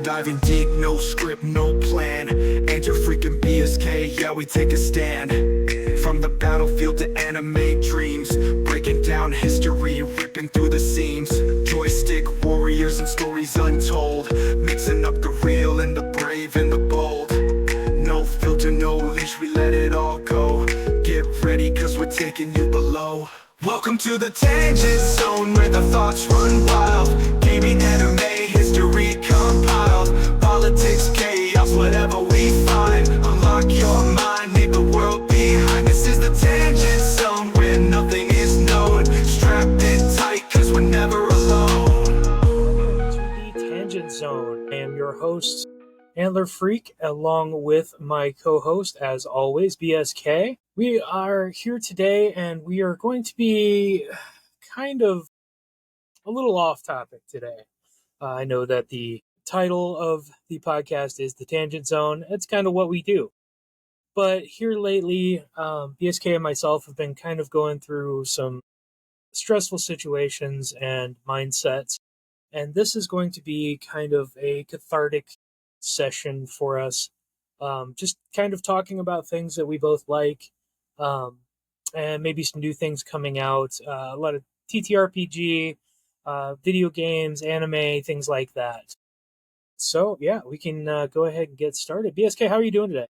diving deep, no script, no plan. And your freaking BSK, yeah, we take a stand. From the battlefield to anime dreams, breaking down history, ripping through the seams. Joystick warriors and stories untold, mixing up the real and the brave and the bold. No filter, no leash, we let it all go. Get ready, cause we're taking you below. Welcome to the tangent zone, where the thoughts run wild. Gaming, anime, history compiled. Politics, chaos, whatever we find. Unlock your mind, leave the world behind. This is the tangent zone, where nothing is known. Strap in tight, cause we're never alone. To the Tangent Zone. I am your host, Antler Freak, along with my co-host, as always, BSK. We are here today, and we are going to be kind of a little off topic today. I know that the title of the podcast is The Tangent Zone. It's kind of what we do. But here lately, BSK and myself have been kind of going through some stressful situations and mindsets. And this is going to be kind of a cathartic session for us. Just kind of talking about things that we both like, and maybe some new things coming out. A lot of TTRPG, video games, anime, things like that. So, yeah, we can go ahead and get started. BSK, how are you doing today?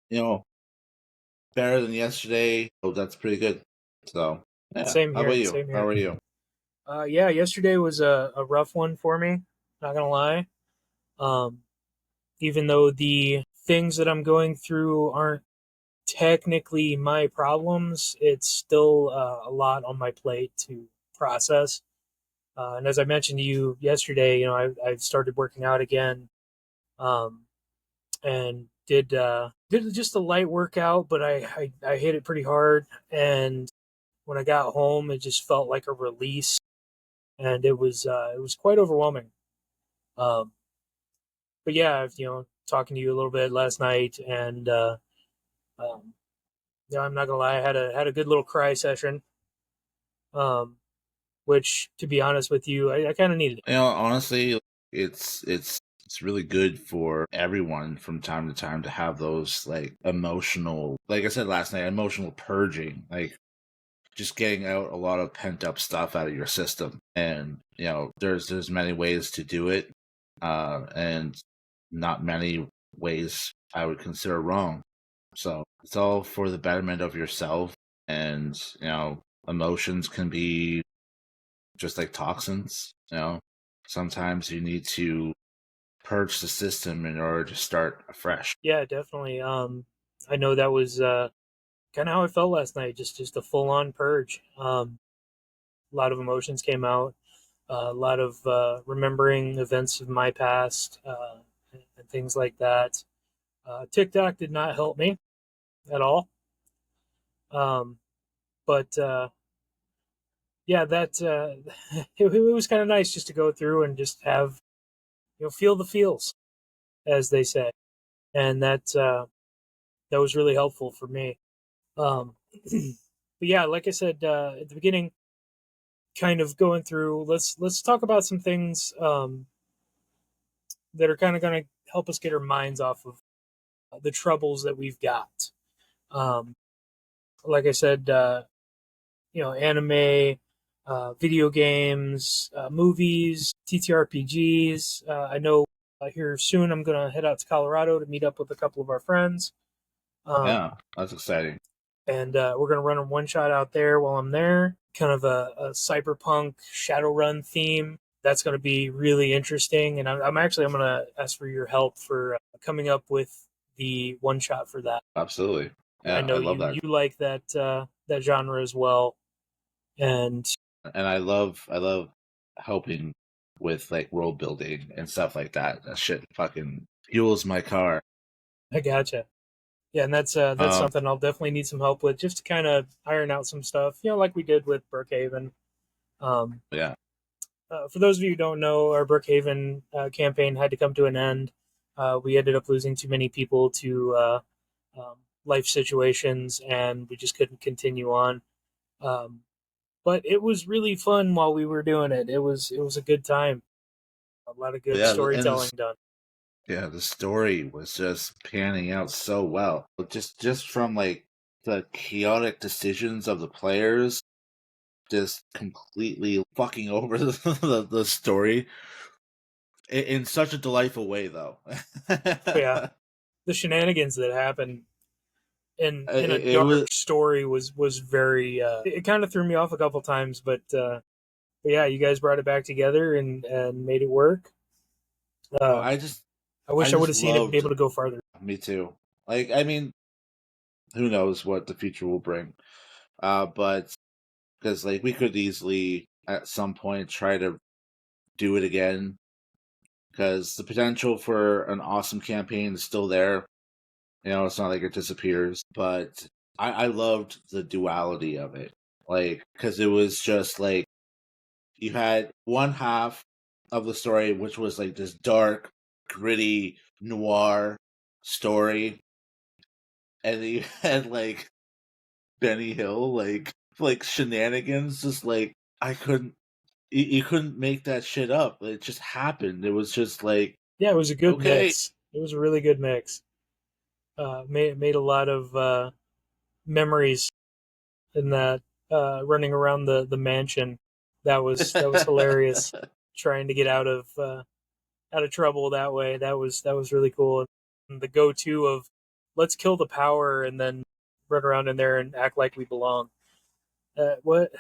Better than yesterday. Oh, that's pretty good. So, yeah. Same How here, about you? same here. How are you? Yeah, yesterday was a rough one for me, not gonna lie. Even though the things that I'm going through aren't technically my problems, it's still a lot on my plate to process. And as I mentioned to you yesterday, I've started working out again, and did just a light workout, but I hit it pretty hard. And when I got home, it just felt like a release, and it was quite overwhelming. But yeah, talking to you a little bit last night, and yeah, I'm not gonna lie, I had a good little cry session, which, to be honest with you, I kind of needed it. Honestly, it's really good for everyone from time to time to have those emotional, like I said last night, emotional purging, just getting out a lot of pent up stuff out of your system. And there's many ways to do it, and not many ways I would consider wrong. So it's all for the betterment of yourself. And emotions can be just like toxins. Sometimes you need to purge the system in order to start afresh. Yeah, definitely. I know that was kind of how I felt last night, just a full on purge. A lot of emotions came out, a lot of remembering events of my past, and things like that. TikTok did not help me at all. But yeah, that it was kind of nice just to go through and just have, feel the feels, as they say. And that was really helpful for me. But yeah, like I said at the beginning, kind of going through, let's talk about some things that are kind of going to help us get our minds off of the troubles that we've got. Like I said, anime, video games, movies, TTRPGs. I know here soon I'm going to head out to Colorado to meet up with a couple of our friends. Yeah, that's exciting. And we're going to run a one-shot out there while I'm there. Kind of a Cyberpunk Shadowrun theme. That's going to be really interesting. And I'm going to ask for your help for coming up with the one-shot for that. Absolutely. Yeah, I know love that. You like that genre as well. And I love helping with world building and stuff like that. That shit fucking fuels my car. I gotcha. Yeah, and that's something I'll definitely need some help with, just to kind of iron out some stuff, like we did with Brookhaven. Yeah. For those of you who don't know, our Brookhaven campaign had to come to an end. We ended up losing too many people to life situations, and we just couldn't continue on. But it was really fun while we were doing it. It was a good time. A lot of good storytelling done. Yeah, the story was just panning out so well. Just from like the chaotic decisions of the players, just completely fucking over the story in such a delightful way, though. Yeah, the shenanigans that happened in a It was. dark story was very. It kind of threw me off a couple times, but yeah, you guys brought it back together and made it work. Oh, Uh, I I wish I would just have seen it be loved. able to go farther. Me too. Like, I mean, who knows what the future will bring? But because like we could easily at some point try to do it again, because the potential for an awesome campaign is still there. You know, it's not like it disappears. But I loved the duality of it, like because it was just like you had one half of the story, which was like this dark, gritty, noir story, and then you had like Benny Hill, like shenanigans, just like I couldn't, you couldn't make that shit up. It just happened. It was just like Yeah, it was a good okay, mix. It was a really good mix. Made a lot of memories in that running around the mansion. That was hilarious. Trying to get out of trouble that way. That was really cool. And the go to of let's kill the power and then run around in there and act like we belong. What?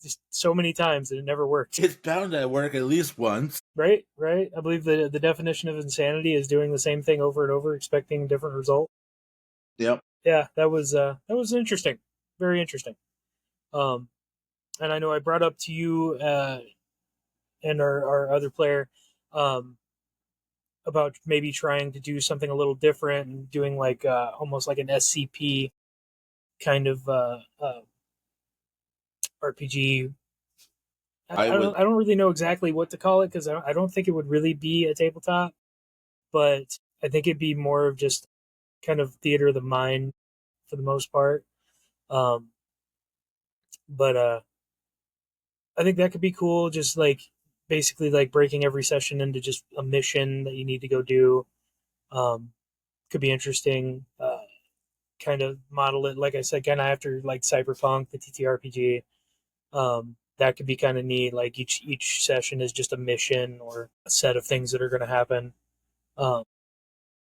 Just so many times and it never worked. it's bound to work at least once. Right, right. I believe the definition of insanity is doing the same thing over and over, expecting a different result. Yep. Yeah, that was interesting, very interesting. Um, and I know I brought up to you and our other player um, about maybe trying to do something a little different and doing like almost like an SCP kind of RPG. I would. I don't really know exactly what to call it because I don't think it would really be a tabletop, but I think it'd be more of just kind of theater of the mind for the most part. Um, but I think that could be cool. Just like basically like breaking every session into just a mission that you need to go do. Um, could be interesting. Kind of model it, like I said, kind of after like Cyberpunk, the TTRPG. That could be kind of neat. Like each session is just a mission or a set of things that are going to happen. Um,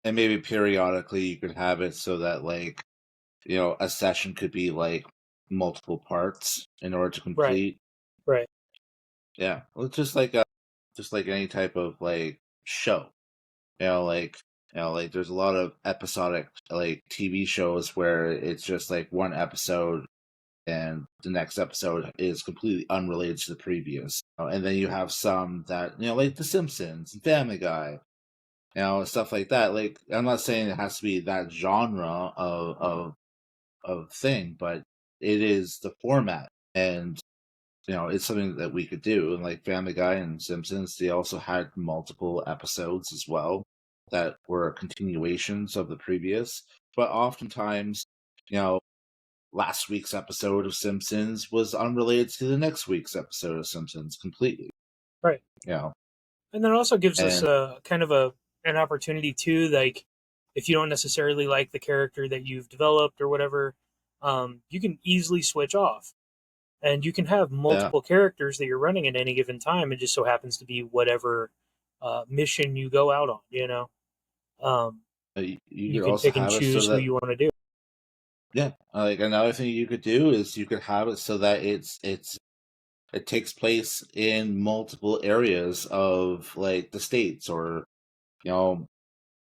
And maybe periodically you could have it so that like a session could be like multiple parts in order to right, complete. right. Yeah, well, it's just like any type of like show. Like like there's a lot of episodic like TV shows where it's just like one episode and the next episode is completely unrelated to the previous. And then you have some that like The Simpsons and Family Guy, stuff like that. Like I'm not saying it has to be that genre of thing, but it is the format, and it's something that we could do. And like Family Guy and Simpsons, they also had multiple episodes as well that were continuations of the previous. But oftentimes, you know, last week's episode of Simpsons was unrelated to the next week's episode of Simpsons completely. Right. You know, And then it also gives us and a kind of an opportunity too, like if you don't necessarily like the character that you've developed or whatever, you can easily switch off. And you can have yeah, multiple characters that you're running at any given time. It just so happens to be whatever mission you go out on, you know? Um, you you could can also pick and have it so choose who that you want to do. yeah, like another thing you could do is you could have it so that it takes place in multiple areas of like the states, or you know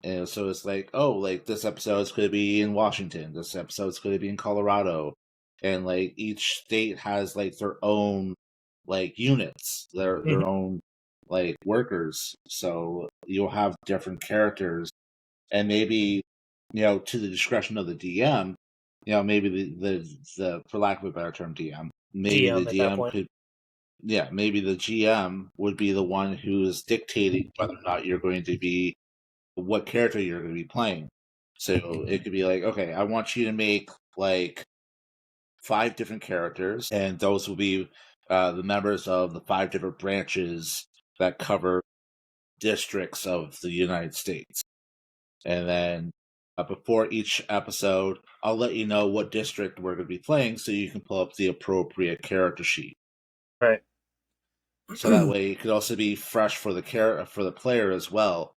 and so it's like, oh, like this episode's going to be in Washington, this episode's going to be in Colorado, and like each state has like their own like units, their Mhm. own like workers, so you'll have different characters. And maybe to the discretion of the DM, maybe the for lack of a better term, DM, maybe the GM at that DM point. could, yeah, maybe the GM would be the one who's dictating whether or not you're going to be what character you're going to be playing. So it could be like, okay, I want you to make like 5 different characters, and those will be the members of the 5 different branches that cover districts of the United States. And then before each episode, I'll let you know what district we're going to be playing so you can pull up the appropriate character sheet. Right. So that way it could also be fresh for the player as well,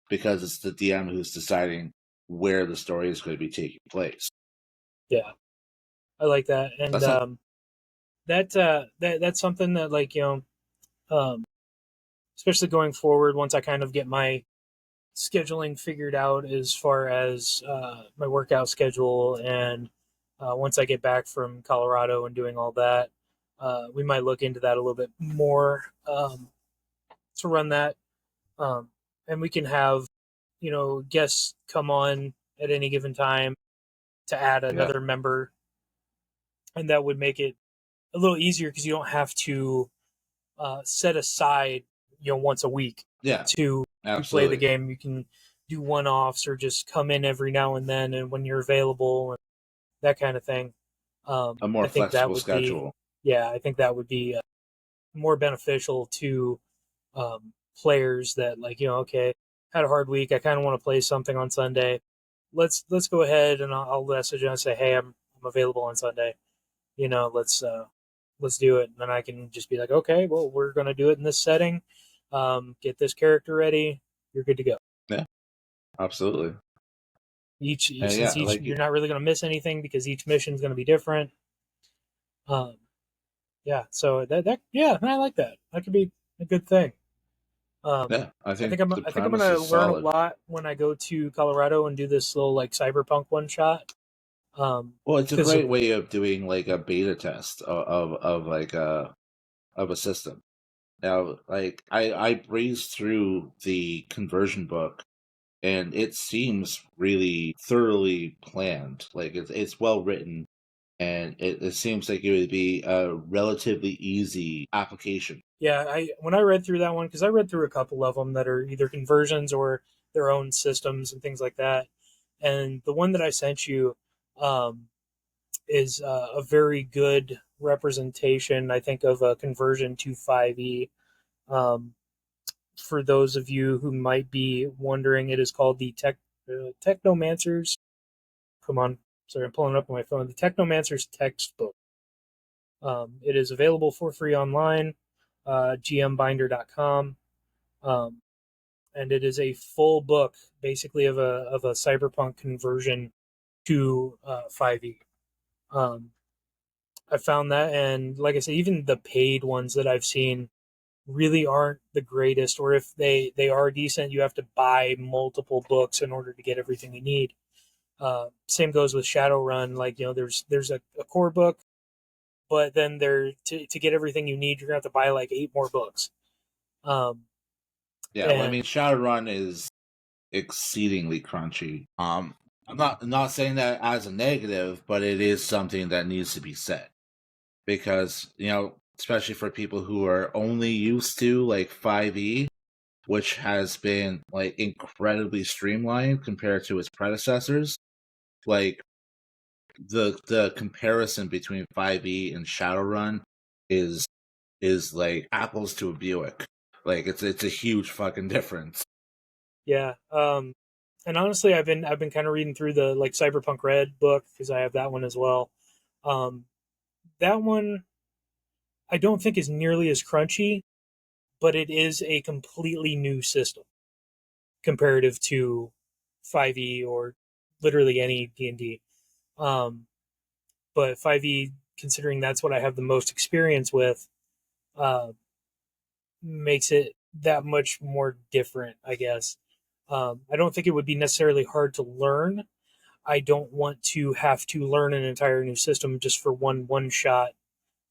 because it's the DM who's deciding where the story is going to be taking place. Yeah, I like that, and that's something that, like, especially going forward, once I kind of get my scheduling figured out as far as my workout schedule, and once I get back from Colorado and doing all that, we might look into that a little bit more to run that, and we can have guests come on at any given time to add another member, and that would make it a little easier because you don't have to set aside once a week to play the game. You can do one-offs or just come in every now and then and when you're available and that kind of thing. A more flexible schedule. I think that would be more beneficial to players that, like, okay, had a hard week, I kind of want to play something on Sunday. Let's go ahead and I'll message and say, hey, I'm available on Sunday. Let's do it. And then I can just be like, okay, well, we're going to do it in this setting. Get this character ready. You're good to go. Yeah, absolutely. You're not really going to miss anything because each mission is going to be different. So I like that. That could be a good thing. I think I'm going to learn a lot when I go to Colorado and do this little, like, Cyberpunk one shot. Well, it's a great way of doing, like, a beta test of a system. Now, like, I breezed through the conversion book, and it seems really thoroughly planned. Like, it's well written, and it seems like it would be a relatively easy application. Yeah, when I read through that one, because I read through a couple of them that are either conversions or their own systems and things like that, and the one that I sent you is a very good representation, I think, of a conversion to 5e. For those of you who might be wondering, it is called the Technomancer's. Come on, sorry, I'm pulling it up on my phone. The Technomancer's textbook. It is available for free online, gmbinder.com, and it is a full book, basically, of a cyberpunk conversion to 5e. I found that, and like I said, even the paid ones that I've seen really aren't the greatest, or if they are decent, you have to buy multiple books in order to get everything you need. Same goes with Shadowrun. Like, there's a core book, but then to get everything you need, you're gonna have to buy like 8 more books. Well, I mean, Shadowrun is exceedingly crunchy. I'm not saying that as a negative, but it is something that needs to be said, because especially for people who are only used to, like, 5e, which has been, like, incredibly streamlined compared to its predecessors. Like, the comparison between 5e and Shadowrun is like apples to a Buick. Like, it's a huge fucking difference. Yeah. And honestly, I've been kind of reading through the, like, Cyberpunk Red book, because I have that one as well. That one I don't think is nearly as crunchy, but it is a completely new system comparative to 5e or literally any D&D. But 5e, considering that's what I have the most experience with, makes it that much more different, I guess. I don't think it would be necessarily hard to learn. I don't want to have to learn an entire new system just for one shot.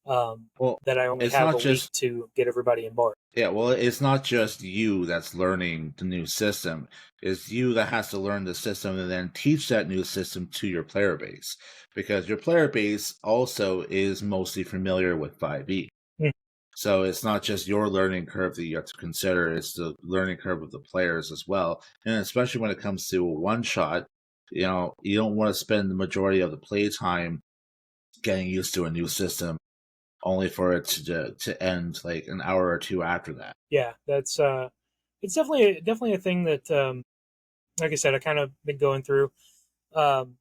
That I only have a week to get everybody in board. Yeah, well, it's not just you that's learning the new system. It's you that has to learn the system and then teach that new system to your player base, because your player base also is mostly familiar with 5e. So it's not just your learning curve that you have to consider, it's the learning curve of the players as well. And especially when it comes to a one-shot, you don't want to spend the majority of the playtime getting used to a new system, only for it to end like an hour or two after that. Yeah, that's it's definitely a thing that, like I said, I kind of been going through. Um,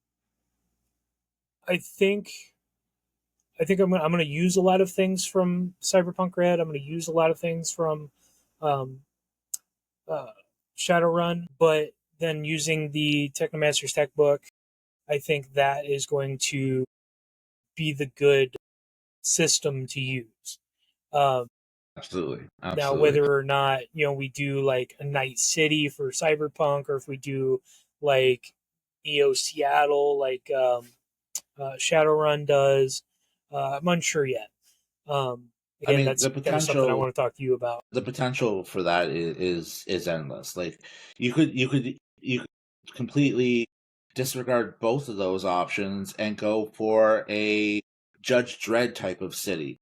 I think I'm gonna use a lot of things from Cyberpunk Red. I'm gonna use a lot of things from um, uh, Shadowrun, but then using the Technomancer's Tech book, I think that is going to be the good system to use. Um, Absolutely, Now, absolutely. whether or not we do like a night city for Cyberpunk, or if we do like Neo Seattle, like Shadowrun does, I'm unsure yet. I Again, mean, that's kind of something I want to talk to you about. the potential for that is endless. Like you could completely disregard both of those options and go for a Judge Dredd type of city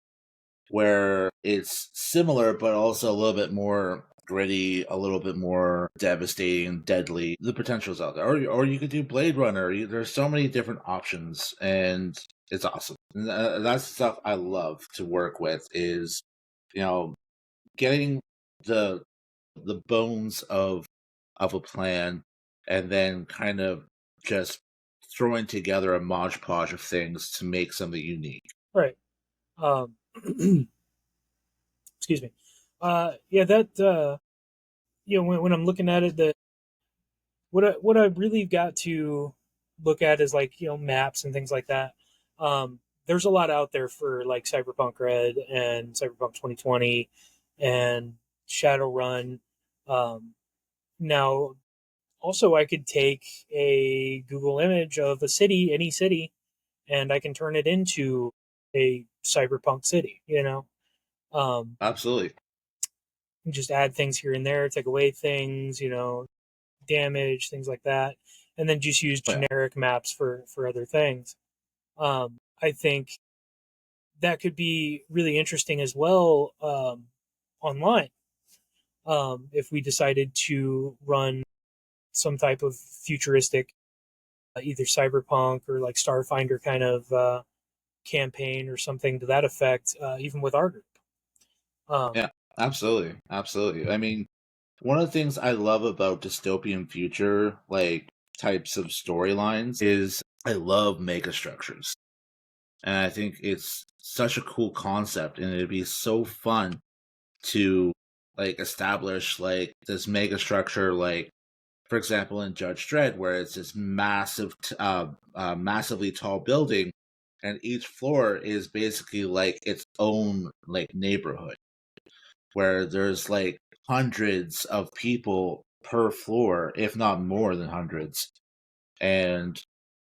where it's similar but also a little bit more gritty, a little bit more devastating, deadly. The potential's out there. Or you could do Blade Runner. There's so many different options, and it's awesome. And that's the stuff I love to work with. Is you know getting the the bones of a plan, and then kind of just throwing together a modge of things to make something unique. Right. Um, excuse me. Yeah, that when I'm looking at it, that what I really got to look at is like maps and things like that. There's a lot out there for like Cyberpunk Red and Cyberpunk 2020 and Shadowrun. Um, Now, also, I could take a Google image of a city, any city, and I can turn it into a cyberpunk city. Um, Absolutely. just add things here and there, take away things, damage, things like that, and then just use Oh, yeah. generic maps for other things. I think that could be really interesting as well, online, if we decided to run some type of futuristic, either cyberpunk or like Starfinder kind of campaign or something to that effect, even with our group. Um, Yeah, absolutely. Absolutely. I mean, one of the things I love about dystopian future like types of storylines is I love mega structures. And I think it's such a cool concept, and it'd be so fun to like establish like this mega structure, like for example in Judge Dredd, where it's this massively tall building, and each floor is basically like its own like neighborhood, where there's like hundreds of people per floor, if not more than hundreds, and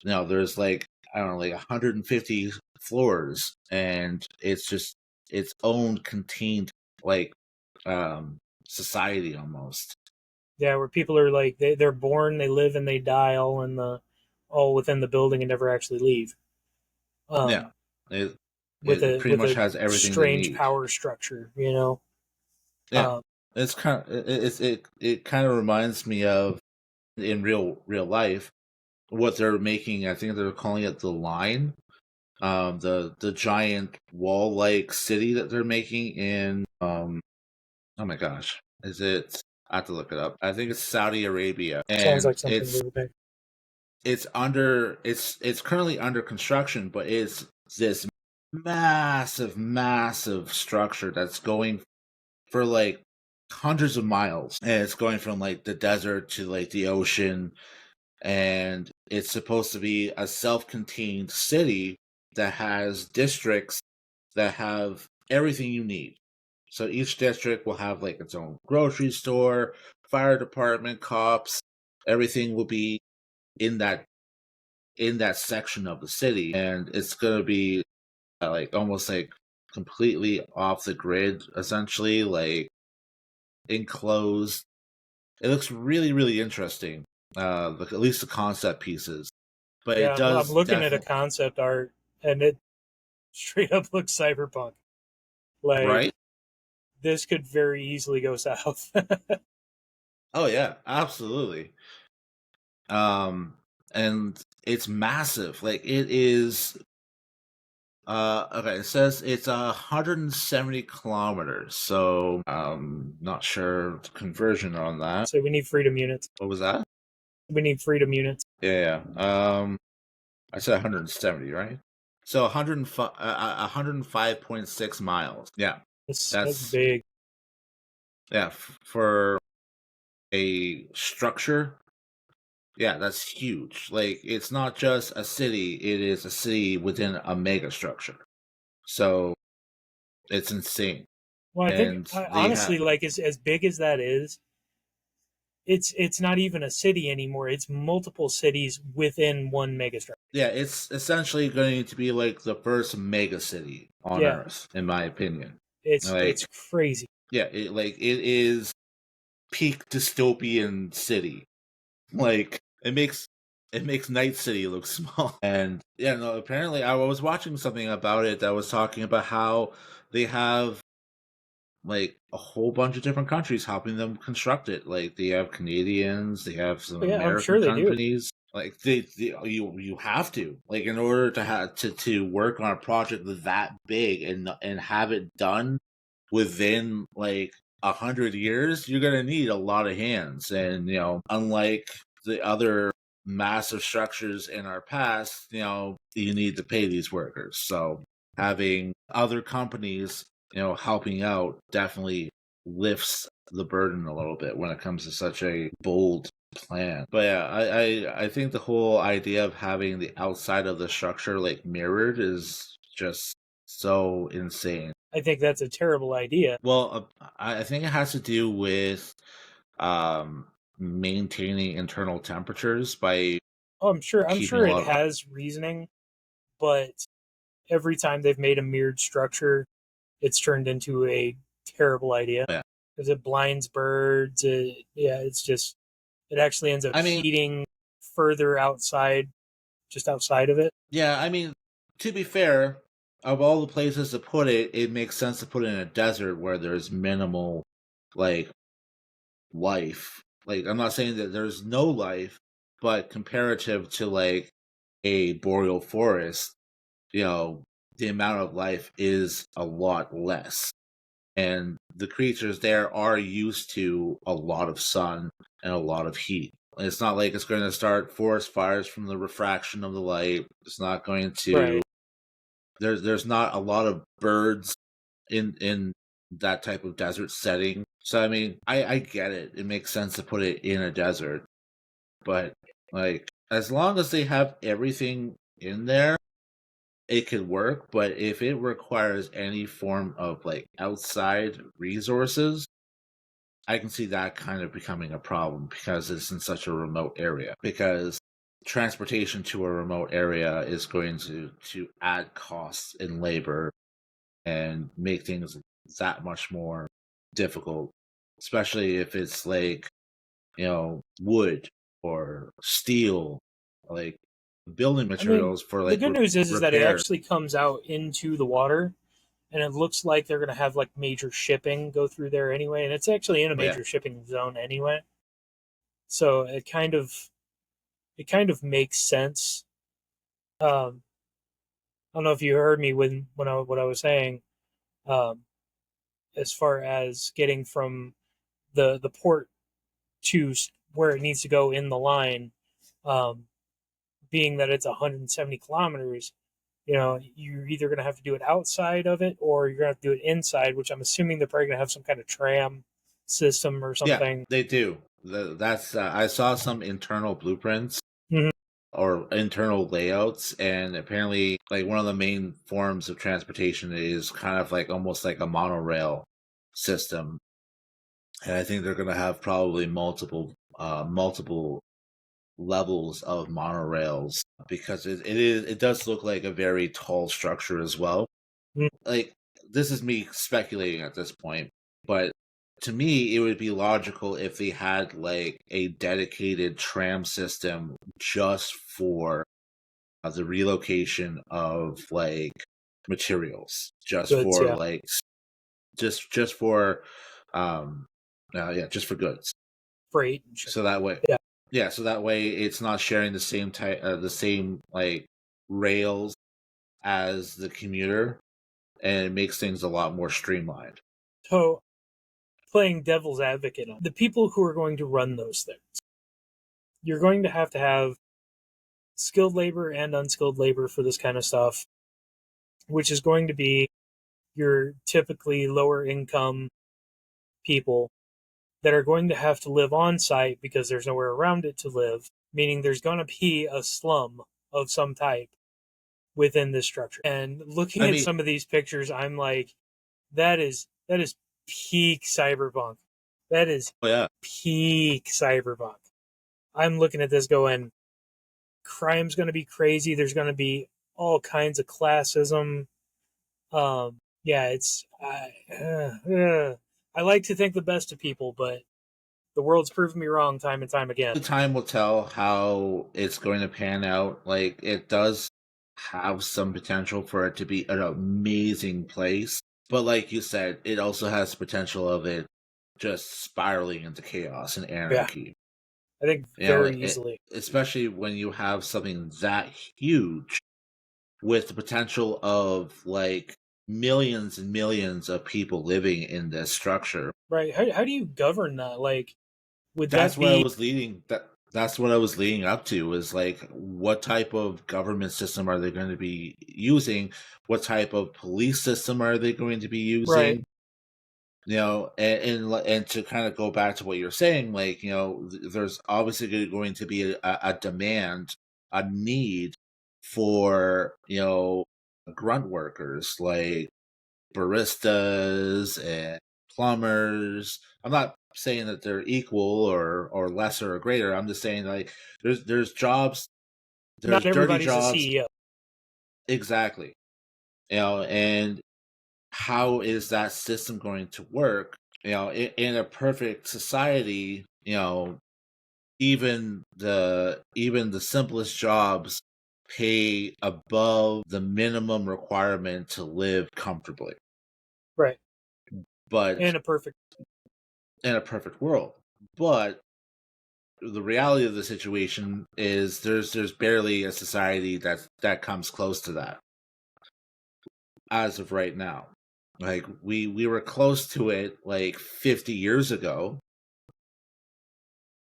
there's like I don't know, like 150 floors, and it's just its own contained like society almost. yeah, where people are like they're born, they live, and they die all within the building and never actually leave. Yeah, Um, it with it a pretty with much a has everything they strange need. power structure. Yeah, Um, it's kind of it kind of reminds me of in real life what they're making. I think they're calling it the Line, the giant wall like city that they're making in oh my gosh, is it? I have to look it up. I think it's Saudi Arabia, Sounds and like something we would make. it's currently under construction, but it's this massive structure that's going for like hundreds of miles, and it's going from like the desert to like the ocean, and it's supposed to be a self-contained city that has districts that have everything you need. So each district will have like its own grocery store, fire department, cops. Everything will be in that section of the city, and it's going to be like almost like completely off the grid, essentially, like enclosed. It looks really interesting. At least the concept pieces, but it Yeah, I'm does looking at a definitely concept art, and it straight up looks cyberpunk. Like, right. this could very easily go south. Oh yeah, absolutely. Um, and it's massive. Like it is. Okay, it says it's 170 kilometers, so not sure the conversion on that. So we need freedom units. What was that? We need freedom units. Yeah, I said 170, right? So 105, 105.6 miles. Yeah, That's that's big. for a structure. Yeah, that's huge. Like, it's not just a city; it is a city within a mega structure. So it's insane. Well, I think And they honestly, have, like as big as that is, it's not even a city anymore. It's multiple cities within one megastructure. yeah, it's essentially going to be like the first mega city on Yeah, Earth, in my opinion. it's Like, crazy. yeah, it is peak dystopian city. Like, it makes Night City look small. And yeah, no, apparently I was watching something about it that was talking about how they have like a whole bunch of different countries helping them construct it. Like, they have Canadians, they have some But yeah, I'm sure American they do. companies. Like, you have to, like, in order to have to work on a project that big and have it done within like 100 years, you're gonna need a lot of hands. And unlike the other massive structures in our past, you need to pay these workers. So having other companies helping out definitely lifts the burden a little bit when it comes to such a bold plan. But yeah, I think the whole idea of having the outside of the structure like mirrored is just so insane. I think that's a terrible idea. Well, I think it has to do with um, maintaining internal temperatures by Oh, I'm keeping a sure it lot of. has reasoning, but every time they've made a mirrored structure, it's turned into a terrible idea Yeah. because it blinds birds. Yeah, it's just it actually ends up I mean, heating further outside, just outside of it. yeah, I mean, to be fair, of all the places to put it, it makes sense to put it in a desert where there's minimal, like, life. Like, I'm not saying that there's no life, but comparative to, like, a boreal forest, the amount of life is a lot less. And the creatures there are used to a lot of sun and a lot of heat. It's not like it's going to start forest fires from the refraction of the light. It's not going to. Right. There's not a lot of birds in that type of desert setting. So I mean, I get it. It makes sense to put it in a desert, but like as long as they have everything in there, it could work. But if it requires any form of like outside resources, I can see that kind of becoming a problem because it's in such a remote area. Because transportation to a remote area is going to add costs in labor and make things that much more difficult, especially if it's like wood or steel, like building I mean, materials for the like good news is that it repair. actually comes out into the water, and it looks like they're going to have like major shipping go through there anyway, and it's actually in a Yeah, major shipping zone anyway. So it kind of makes sense. I don't know if you heard me when what I was saying. Um, as far as getting from the port to where it needs to go in the line, um, being that it's 170 kilometers, you're either going to have to do it outside of it or you're going to have to do it inside, which I'm assuming they're probably going to have some kind of tram system or yeah, something. they do. That's I saw some internal blueprints Mhm. or internal layouts, and apparently like one of the main forms of transportation is kind of like almost like a monorail system. And I think they're going to have probably multiple levels of monorails because it does look like a very tall structure as well. Mhm. Like, this is me speculating at this point, but to me it would be logical if they had like a dedicated tram system just for the relocation of like materials, just Goods, for yeah, like just for um yeah, just for goods. freight and shit. So that way, Yeah, so that way it's not sharing the same type, the same like rails as the commuter, and it makes things a lot more streamlined. So, playing devil's advocate on the people who are going to run those things, you're going to have skilled labor and unskilled labor for this kind of stuff, which is going to be your typically lower income people that are going to have to live on site because there's nowhere around it to live, meaning there's going to be a slum of some type within this structure. And looking at some of these pictures, I'm like, that is peak cyberpunk. That is peak cyberpunk. I'm looking at this going, crime's going to be crazy. There's going to be all kinds of classism. It's I like to think the best of people, but the world's proven me wrong time and time again. Time will tell how it's going to pan out. Like, it does have some potential for it to be an amazing place, but like you said, it also has the potential of it just spiraling into chaos and anarchy. I think very easily. Especially when you have something that huge with the potential of like millions and millions of people living in this structure. Right. How do you govern that? Like, would that's that what be... I was leading that's what I was leading up to, is like, what type of government system are they going to be using? What type of police system are they going to be using? Right. You know, and to kind of go back to what you're saying, like, you know, there's obviously going to be a demand, a need for, you know, grunt workers like baristas and plumbers. I'm not saying that they're equal or lesser or greater. I'm just saying, like, there's jobs, there's not dirty everybody's jobs. a CEO. Exactly. You know, and how is that system going to work? You know, in a perfect society, you know, even the simplest jobs pay above the minimum requirement to live comfortably. Right. But in a perfect world. But the reality of the situation is there's barely a society that comes close to that as of right now. Like, we were close to it like 50 years ago,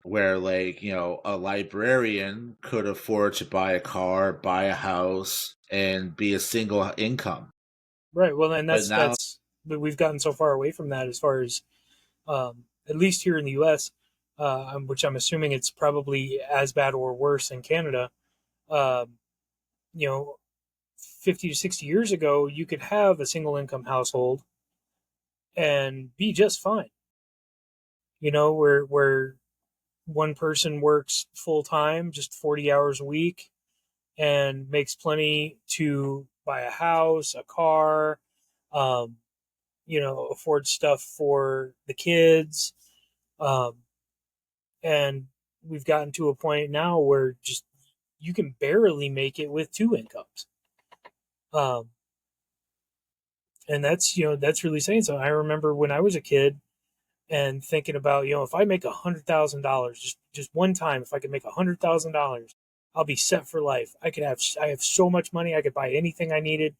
where, like, you know, a librarian could afford to buy a car, buy a house, and be a single income. Right. Well, and But we've gotten so far away from that, as far as at least here in the U.S., which I'm assuming it's probably as bad or worse in Canada. You know, 50 to 60 years ago, you could have a single income household and be just fine. You know, where one person works full time, just 40 hours a week, and makes plenty to buy a house, a car, you know, afford stuff for the kids. And we've gotten to a point now where just you can barely make it with two incomes. And that's, you know, that's really saying so. I remember when I was a kid and thinking about, you know, if I make $100,000 just one time, if I could make $100,000, I'll be set for life. I have so much money, I could buy anything I needed.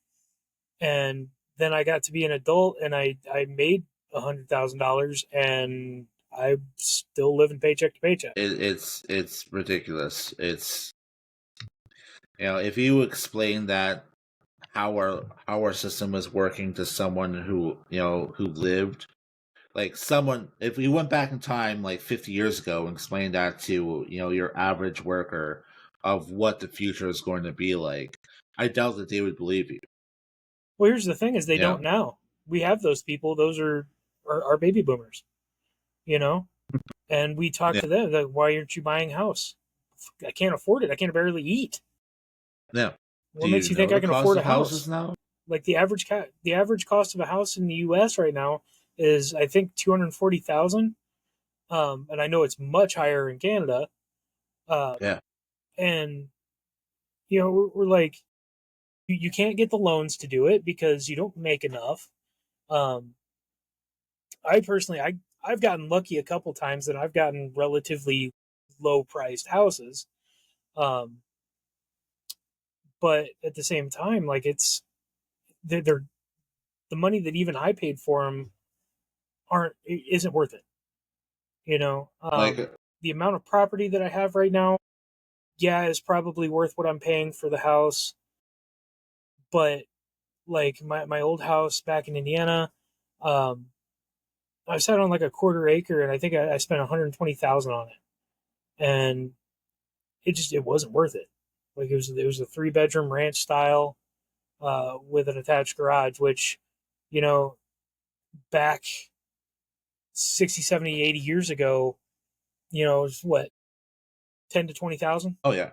And then I got to be an adult and I made $100,000 and I'm still living paycheck to paycheck. It's ridiculous. It's, you know, if you explain that how our system is working to someone who, you know, who lived, like, someone, if we went back in time like 50 years ago and explained that to, you know, your average worker of what the future is going to be like, I doubt that they would believe you. Well, here's the thing: is they don't now. We have those people; those are our baby boomers, you know. And we talk to them like, "Why aren't you buying a house? I can't afford it. I can barely eat." Yeah. What makes you think I can afford a house now? Like the average cost of a house in the U.S. right now is, I think, $240,000, and I know it's much higher in Canada. And you know, we're like, you can't get the loans to do it because you don't make enough. I personally, I've gotten lucky a couple times that I've gotten relatively low priced houses. but at the same time, like they're the money that even I paid for them isn't worth it. You know, Like, the amount of property that I have right now, yeah, is probably worth what I'm paying for the house. But like my old house back in Indiana, um, I sat on like a quarter acre, and I think I spent 120,000 on it, and it wasn't worth it. Like it was a 3 bedroom ranch style with an attached garage, which, you know, back 60, 70, 80 years ago, was what, 10 to 20,000, oh yeah.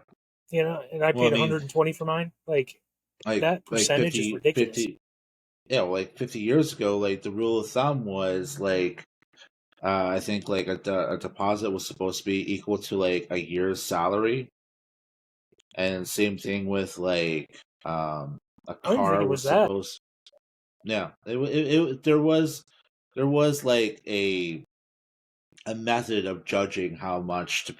and I Well, I paid mean, 120 for mine. Like that like percentage is ridiculous. 50, yeah, well, like 50 years ago, like the rule of thumb was like, I think like a deposit was supposed to be equal to like a year's salary, and same thing with like a I don't even think car it was was that. supposed. Yeah, there was like a method of judging how much to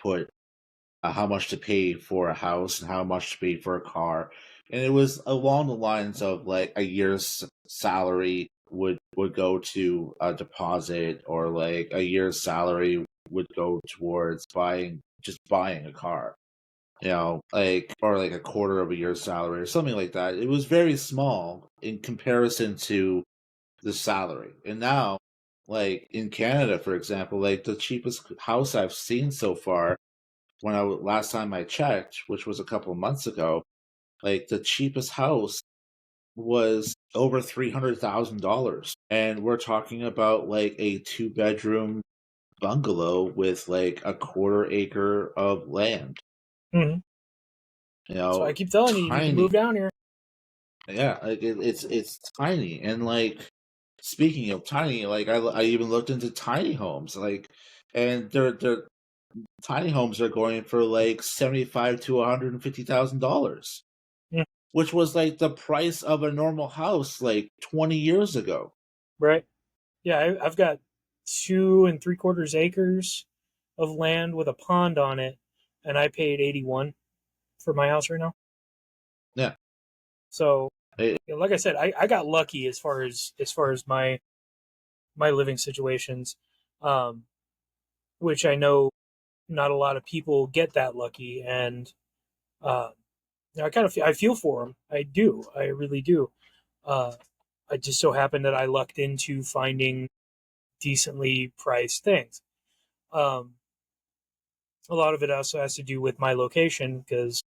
pay for a house and how much to pay for a car, and it was along the lines of like a year's salary would go to a deposit, or like a year's salary would go towards buying a car, like, or like a quarter of a year's salary or something like that. It was very small in comparison to the salary. And now, like in Canada, for example, like the cheapest house I've seen so far, last time I checked, which was a couple of months ago, like the cheapest house was over $300,000, and we're talking about like a 2 bedroom bungalow with like a quarter acre of land. Hmm. So I keep telling you, you need to Tiny. move down here. Yeah, like it's tiny, and like speaking of tiny, like I even looked into tiny homes, like, and they're tiny homes are going for like 75 to $150,000, Mm, which was like the price of a normal house like 20 years ago. right? Yeah, I've got 2 and 3/4 acres of land with a pond on it, and I paid 81 for my house right now. Yeah, So, it, like I said, I got lucky as far as my living situations, um, which I know not a lot of people get that lucky, and uh, I kind of I feel for them. I do, I really do. Uh, I just so happened that I lucked into finding decently priced things. Um, a lot of it also has to do with my location because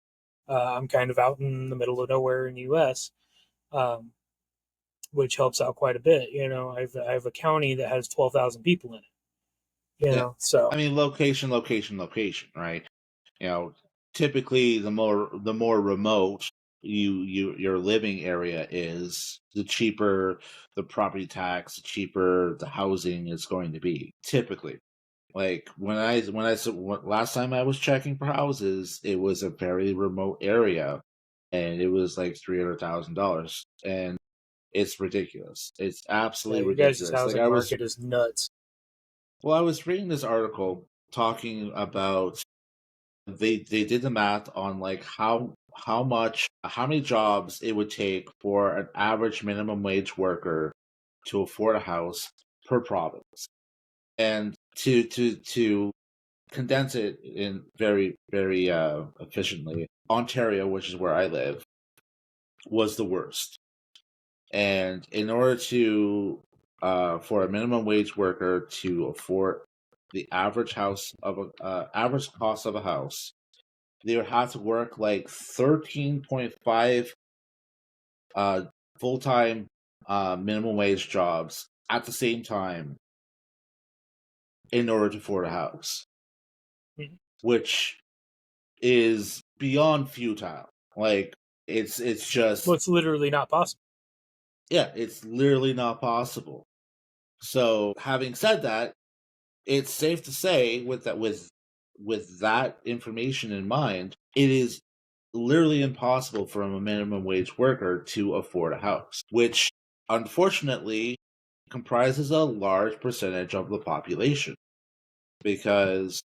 I'm kind of out in the middle of nowhere in the U.S., um, which helps out quite a bit. I have a county that has 12,000 people in it. yeah. So I mean, location, right? You know, typically the more remote your living area is, the cheaper the property tax, the cheaper the housing is going to be. Typically, like last time I was checking for houses, it was a very remote area, and it was like $300,000, and it's ridiculous. It's yeah, absolutely your guys' ridiculous. Like housing market is nuts. I was reading this article talking about, they did the math on like how many jobs it would take for an average minimum wage worker to afford a house per province, and to condense it in very very efficiently, Ontario, which is where I live, was the worst. And in order to for a minimum wage worker to afford the average cost of a house, they would have to work like 13.5 uh, full time minimum wage jobs at the same time in order to afford a house, Mhm. which is beyond futile. Like, it's Well, just, it's literally not possible. yeah, it's literally not possible. So, having said that, it's safe to say, with that information in mind, it is literally impossible for a minimum wage worker to afford a house, which unfortunately comprises a large percentage of the population, because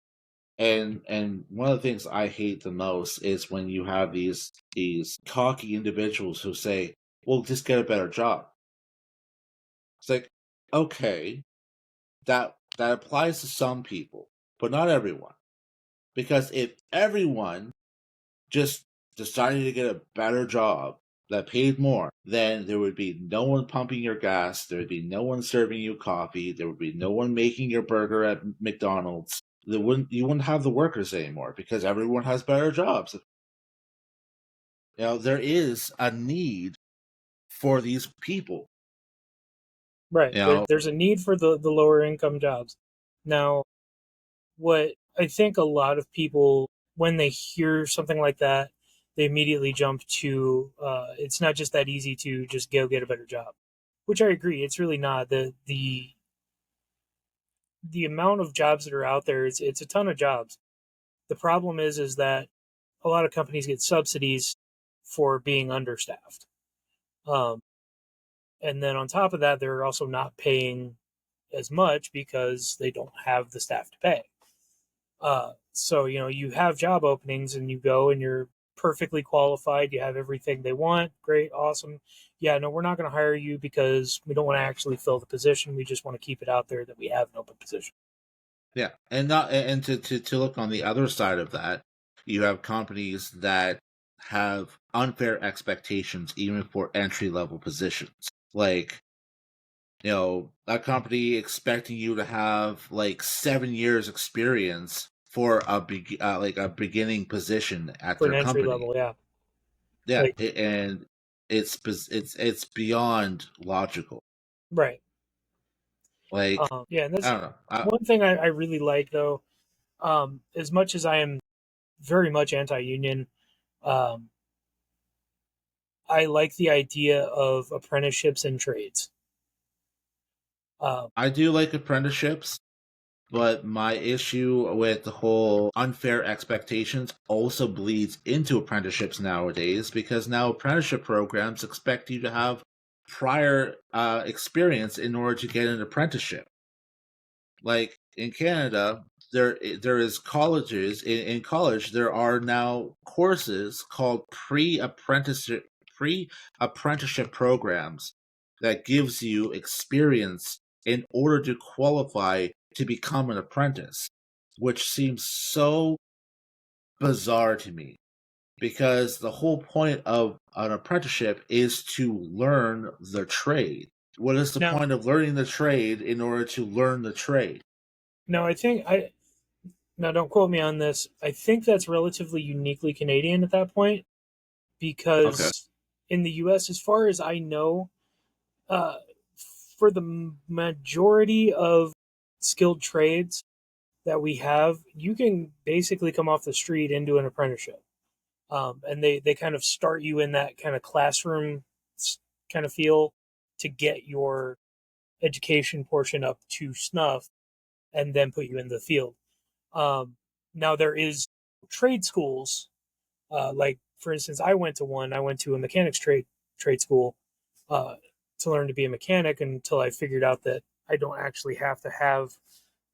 And one of the things I hate the most is when you have these cocky individuals who say, "Well, just get a better job." It's like, okay, that applies to some people, but not everyone. Because if everyone just decided to get a better job that paid more, then there would be no one pumping your gas, there would be no one serving you coffee, there would be no one making your burger at McDonald's. You wouldn't have the workers anymore because everyone has better jobs. There is a need for these people. Right. You know, There's a need for the lower income jobs. Now, what I think a lot of people, when they hear something like that, they immediately jump to it's not just that easy to just go get a better job, which I agree. It's really not. The amount of jobs that are out there, it's a ton of jobs. The problem is that a lot of companies get subsidies for being understaffed. Um, and then on top of that, they're also not paying as much because they don't have the staff to pay. So, you have job openings and you go and you're perfectly qualified. You have everything they want. Great. Awesome. Yeah, no, we're not going to hire you because we don't want to actually fill the position. We just want to keep it out there that we have an open position. yeah, and not and to look on the other side of that, you have companies that have unfair expectations even for entry level positions. Like, a company expecting you to have like 7 years experience for like a beginning position at For an their entry company. level. Yeah. Yeah, Like, and it's beyond logical. right. Like, Yeah. And I that's don't know. one thing I really like, though. As much as I am very much anti union, um, I like the idea of apprenticeships and trades. Um, I do like apprenticeships. But my issue with the whole unfair expectations also bleeds into apprenticeships nowadays because now apprenticeship programs expect you to have prior experience in order to get an apprenticeship. Like in Canada, there is colleges in college. There are now courses called pre apprenticeship programs that gives you experience in order to qualify to become an apprentice, which seems so bizarre to me because the whole point of an apprenticeship is to learn the trade. What is the now, point of learning the trade in order to learn the trade? now I think I now don't quote me on this. I think that's relatively uniquely Canadian at that point Okay. because in the U.S., as far as I know, uh, for the majority of skilled trades that we have, you can basically come off the street into an apprenticeship. And they kind of start you in that kind of classroom kind of feel to get your education portion up to snuff and then put you in the field. Um, Now there is trade schools, like for instance, I went to one. I went to a mechanics trade school uh, to learn to be a mechanic until I figured out that I don't actually have to have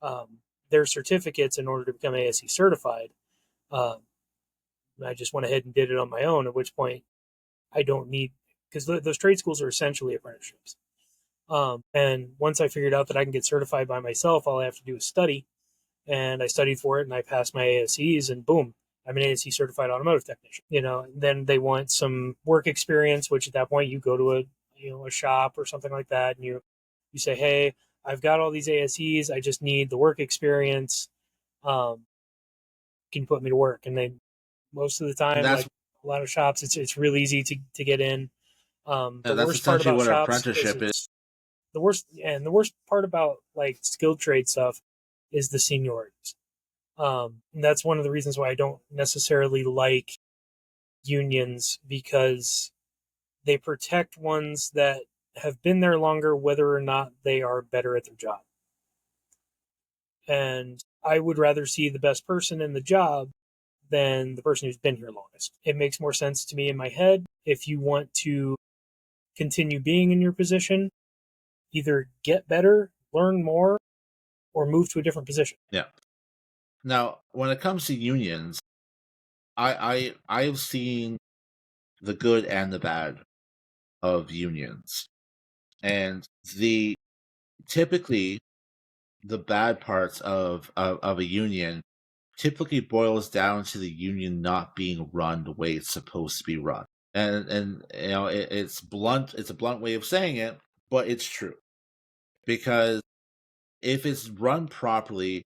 um, their certificates in order to become ASE certified. Um, I just went ahead and did it on my own. At which point, I don't need because those trade schools are essentially apprenticeships. And once I figured out that I can get certified by myself, all I have to do is study. And I studied for it and I passed my ASEs, and boom, I'm an ASE certified automotive technician. Then they want some work experience, which at that point you go to a shop or something like that, and you say, hey, I've got all these ASEs, I just need the work experience. Um, can you put me to work? And they most of the And time, that's like a lot of shops, it's real easy to get in. The that's worst part essentially about what an shops is apprenticeship is. the worst part about like skilled trade stuff is the seniorities. And that's one of the reasons why I don't necessarily like unions because they protect ones that have been there longer, whether or not they are better at their job. And I would rather see the best person in the job than the person who's been here longest. It makes more sense to me in my head. If you want to continue being in your position, either get better, learn more, or move to a different position. Yeah. Now, when it comes to unions, I've seen the good and the bad of unions, and the typically the bad parts of a union typically boils down to the union not being run the way it's supposed to be run. And it's blunt. It's a blunt way of saying it, but it's true because if it's run properly,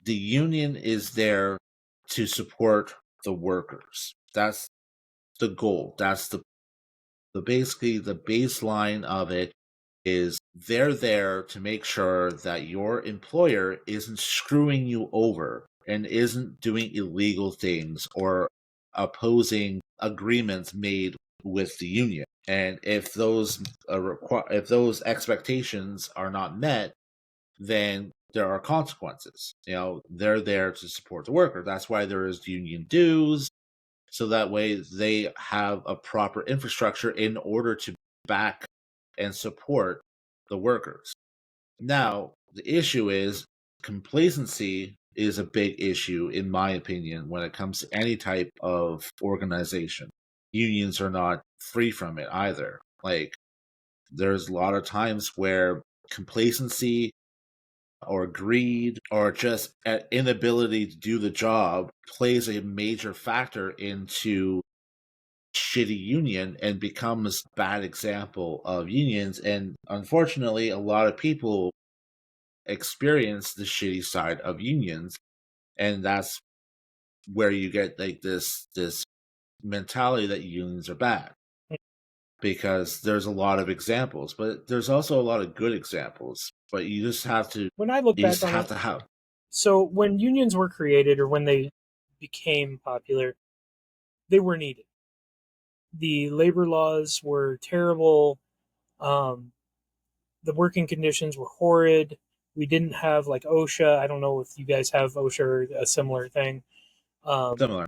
the union is there to support the workers. That's the goal. That's the basically the baseline of it is they're there to make sure that your employer isn't screwing you over and isn't doing illegal things or opposing agreements made with the union. And if those if those expectations are not met, then there are consequences. They're there to support the worker. That's why there is union dues, so that way they have a proper infrastructure in order to back and support the workers. Now, the issue is complacency is a big issue, in my opinion, when it comes to any type of organization. Unions are not free from it either. Like, there's a lot of times where complacency or greed or just an inability to do the job plays a major factor into shitty union and becomes a bad example of unions. And unfortunately, a lot of people experience the shitty side of unions, and that's where you get like this mentality that unions are bad, because there's a lot of examples, but there's also a lot of good examples. But you just have to When I look you back just on have it, to have so when unions were created or when they became popular, they were needed. The labor laws were terrible. Um, the working conditions were horrid. We didn't have like OSHA. I don't know if you guys have OSHA or a similar thing. similar.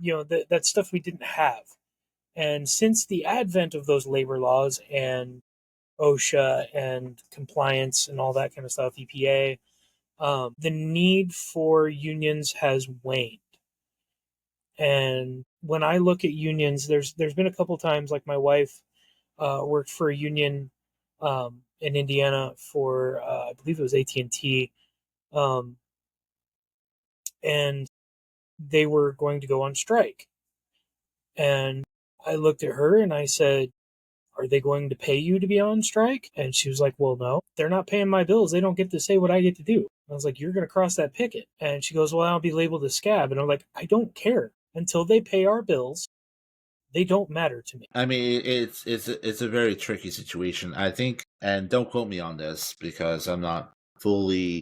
That stuff we didn't have. And since the advent of those labor laws and OSHA and compliance and all that kind of stuff, EPA, the need for unions has waned. And when I look at unions, there's been a couple times, like my wife worked for a union in Indiana for I believe it was AT&T, um, and they were going to go on strike. And I looked at her and I said, "Are they going to pay you to be on strike?" And she was like, "Well, no, they're not paying my bills. They don't get to say what I get to do." I was like, "You're going to cross that picket." And she goes, "Well, I'll be labeled a scab." And I'm like, "I don't care. Until they pay our bills, they don't matter to me." I mean, it's a very tricky situation, I think, and don't quote me on this because I'm not fully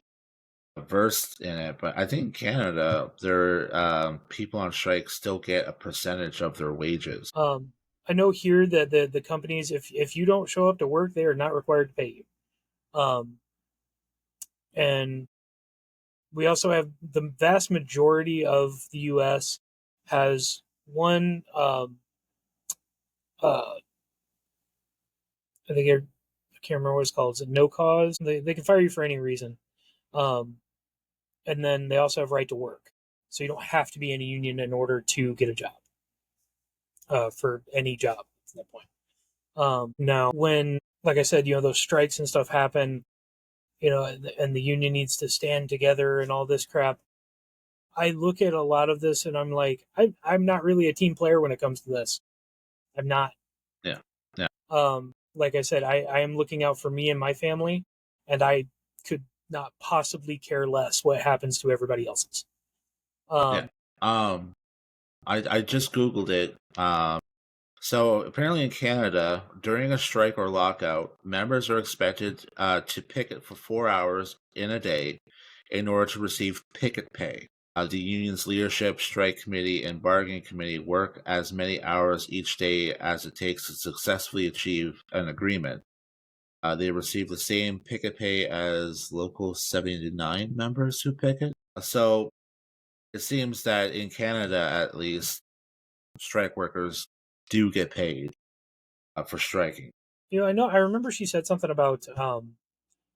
versed in it, but I think in Canada, their people on strike still get a percentage of their wages. I know here that the companies, if you don't show up to work, they are not required to pay you. And we also have the vast majority of the U.S. has one. I think I can't remember what it's called. Is it no cause? They can fire you for any reason. Um, and then they also have right to work, so you don't have to be in a union in order to get a job. For any job at that point. Now, when, like I said, those strikes and stuff happen, and the union needs to stand together and all this crap. I look at a lot of this and I'm like, I'm not really a team player when it comes to this. I'm not. Yeah, yeah, Like I said, I am looking out for me and my family, and I could not possibly care less what happens to everybody else's. yeah. Um, I just googled it. So apparently in Canada, during a strike or lockout, members are expected to picket for 4 hours in a day in order to receive picket pay. The union's leadership, strike committee, and bargaining committee work as many hours each day as it takes to successfully achieve an agreement. They receive the same picket pay as local 79 members who picket. So it seems that in Canada, at least, strike workers do get paid for striking. I remember she said something about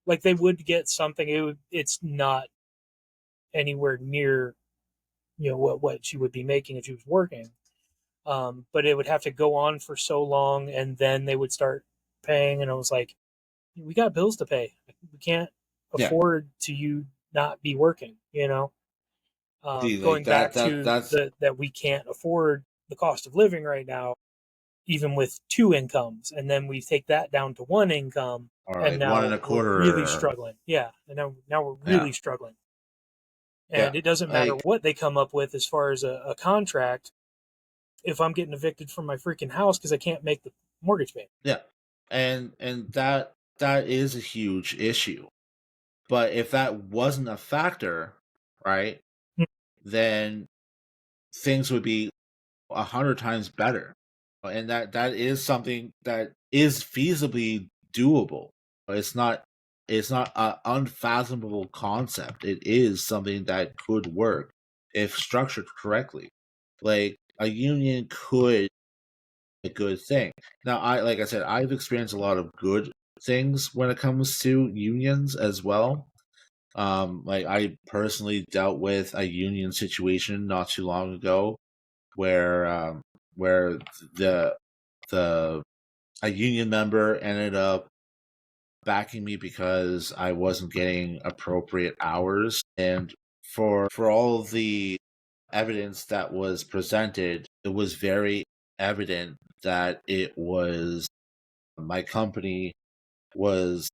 like they would get something. It's not anywhere near what she would be making if she was working. But it would have to go on for so long, and then they would start paying, and I was like, we got bills to pay. We can't Yeah. afford to you not be working. See, like Going back to that's that we can't afford the cost of living right now, even with two incomes, and then we take that down to one income, or and like one and now a we're really quarter. struggling. Yeah, and now we're Yeah. really struggling. Yeah. And it doesn't matter Like, what they come up with as far as a contract if I'm getting evicted from my freaking house because I can't make the mortgage payment. yeah. And that is a huge issue. But if that wasn't a factor, right, then things would be 100 times better. And that is something that is feasibly doable. It's not an unfathomable concept. It is something that could work if structured correctly. Like a union could be a good thing. Now, like I said, I've experienced a lot of good things when it comes to unions as well. Like I personally dealt with a union situation not too long ago where the the a union member ended up backing me because I wasn't getting appropriate hours, and for all the evidence that was presented, it was very evident that it was my company was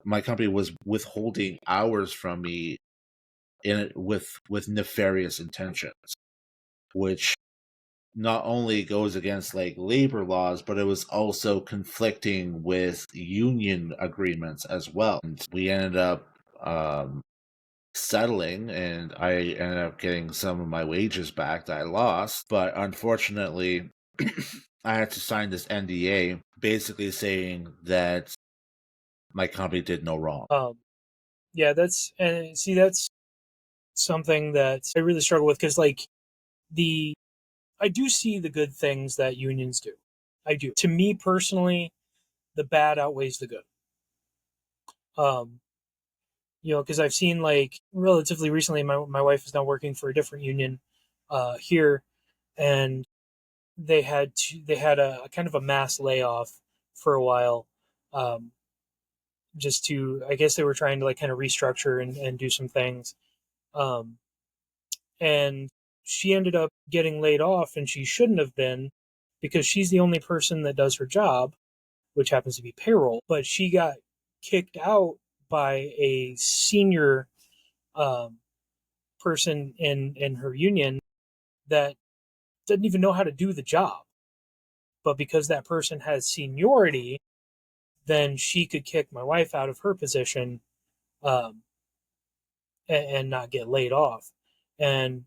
my company was withholding hours from me in it with nefarious intentions, which not only goes against like labor laws, but it was also conflicting with union agreements as well. And we ended up settling, and I ended up getting some of my wages back that I lost. But unfortunately, I had to sign this NDA basically saying that my company did no wrong. Yeah, that's something that I really struggle with because like the I do see the good things that unions do. I do. To me personally, the bad outweighs the good. Um, because I've seen like relatively recently, my wife is now working for a different union here, and they had a kind of a mass layoff for a while, um, just to I guess they were trying to like kind of restructure and do some things, um, and she ended up getting laid off, and she shouldn't have been because she's the only person that does her job, which happens to be payroll. But she got kicked out by a senior um, person in her union that doesn't even know how to do the job. But because that person has seniority, then she could kick my wife out of her position, um, and not get laid off. And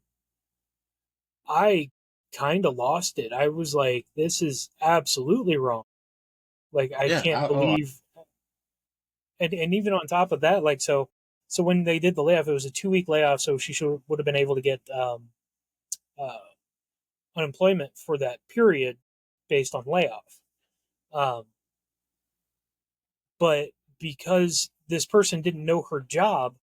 I kind of lost it. I was like, this is absolutely wrong. Like, I Yeah. can't believe. And even on top of that, like, so when they did the layoff, it was a 2 week layoff. So she would have been able to get uh, unemployment for that period based on layoff. Um, but because this person didn't know her job,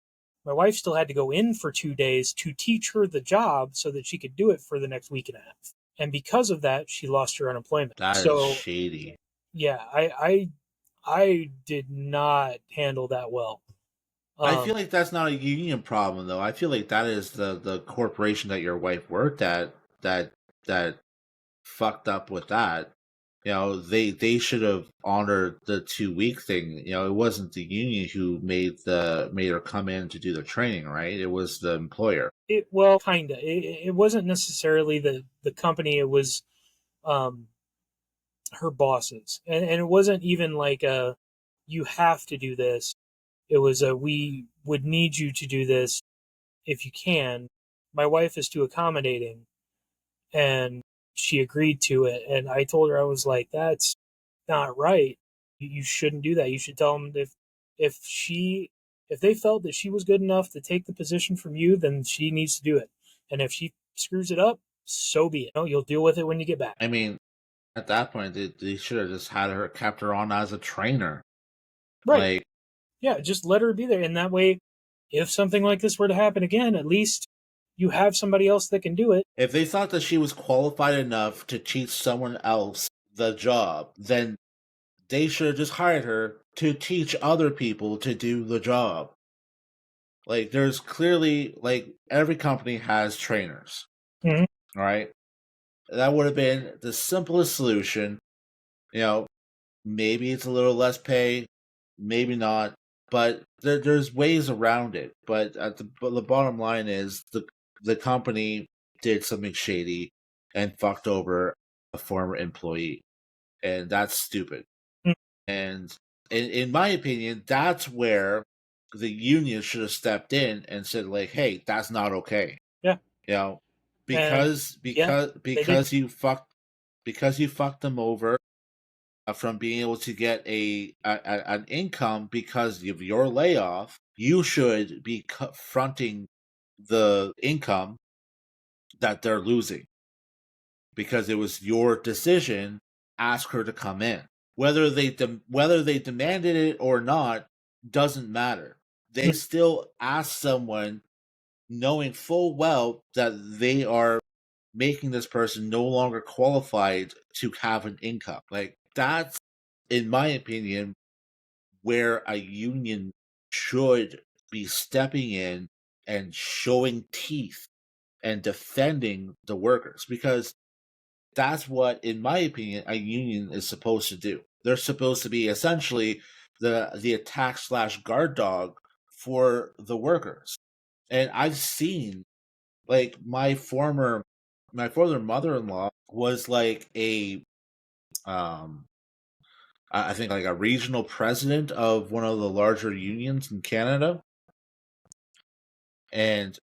my wife still had to go in for 2 days to teach her the job so that she could do it for the next week and a half. And because of that, she lost her unemployment. That is So shady. yeah, I did not handle that well. I feel like that's not a union problem, though. I feel like that is the corporation that your wife worked at that that fucked up with that. They should have honored the 2 week thing. It wasn't the union who made her come in to do the training, right? It was the employer. Well, kinda. It wasn't necessarily the company. It was um, her bosses, and it wasn't even like a you have to do this. It was a we would need you to do this if you can. My wife is too accommodating, and she agreed to it. And I told her I was like, that's not right. You shouldn't do that. You should tell them if she if they felt that she was good enough to take the position from you, then she needs to do it. And if she screws it up, so be it. You'll deal with it when you get back. I mean, at that point, they should have just kept her on as a trainer. Right. Like, Yeah, just let her be there. And that way, if something like this were to happen again, at least you have somebody else that can do it. If they thought that she was qualified enough to teach someone else the job, then they should have just hired her to teach other people to do the job. Like, there's clearly, like, every company has trainers. Mhm. Right? That would have been the simplest solution. You know, maybe it's a little less pay, maybe not, but there's ways around it. But the bottom line is the company did something shady and fucked over a former employee, and that's stupid. Mm. And in my opinion, that's where the union should have stepped in and said, like, "Hey, that's not okay." Yeah. You know, And yeah, they did. because you fucked them over from being able to get an income because of your layoff. You should be confronting the income that they're losing because it was your decision. Ask her to come in. Whether they demanded it or not doesn't matter. They still ask someone knowing full well that they are making this person no longer qualified to have an income. Like, that's, in my opinion, where a union should be stepping in and showing teeth and defending the workers, because that's what, in my opinion, a union is supposed to do. They're supposed to be essentially the attack slash guard dog for the workers. And I've seen, like, my former mother-in-law was like a I think like a regional president of one of the larger unions in Canada, and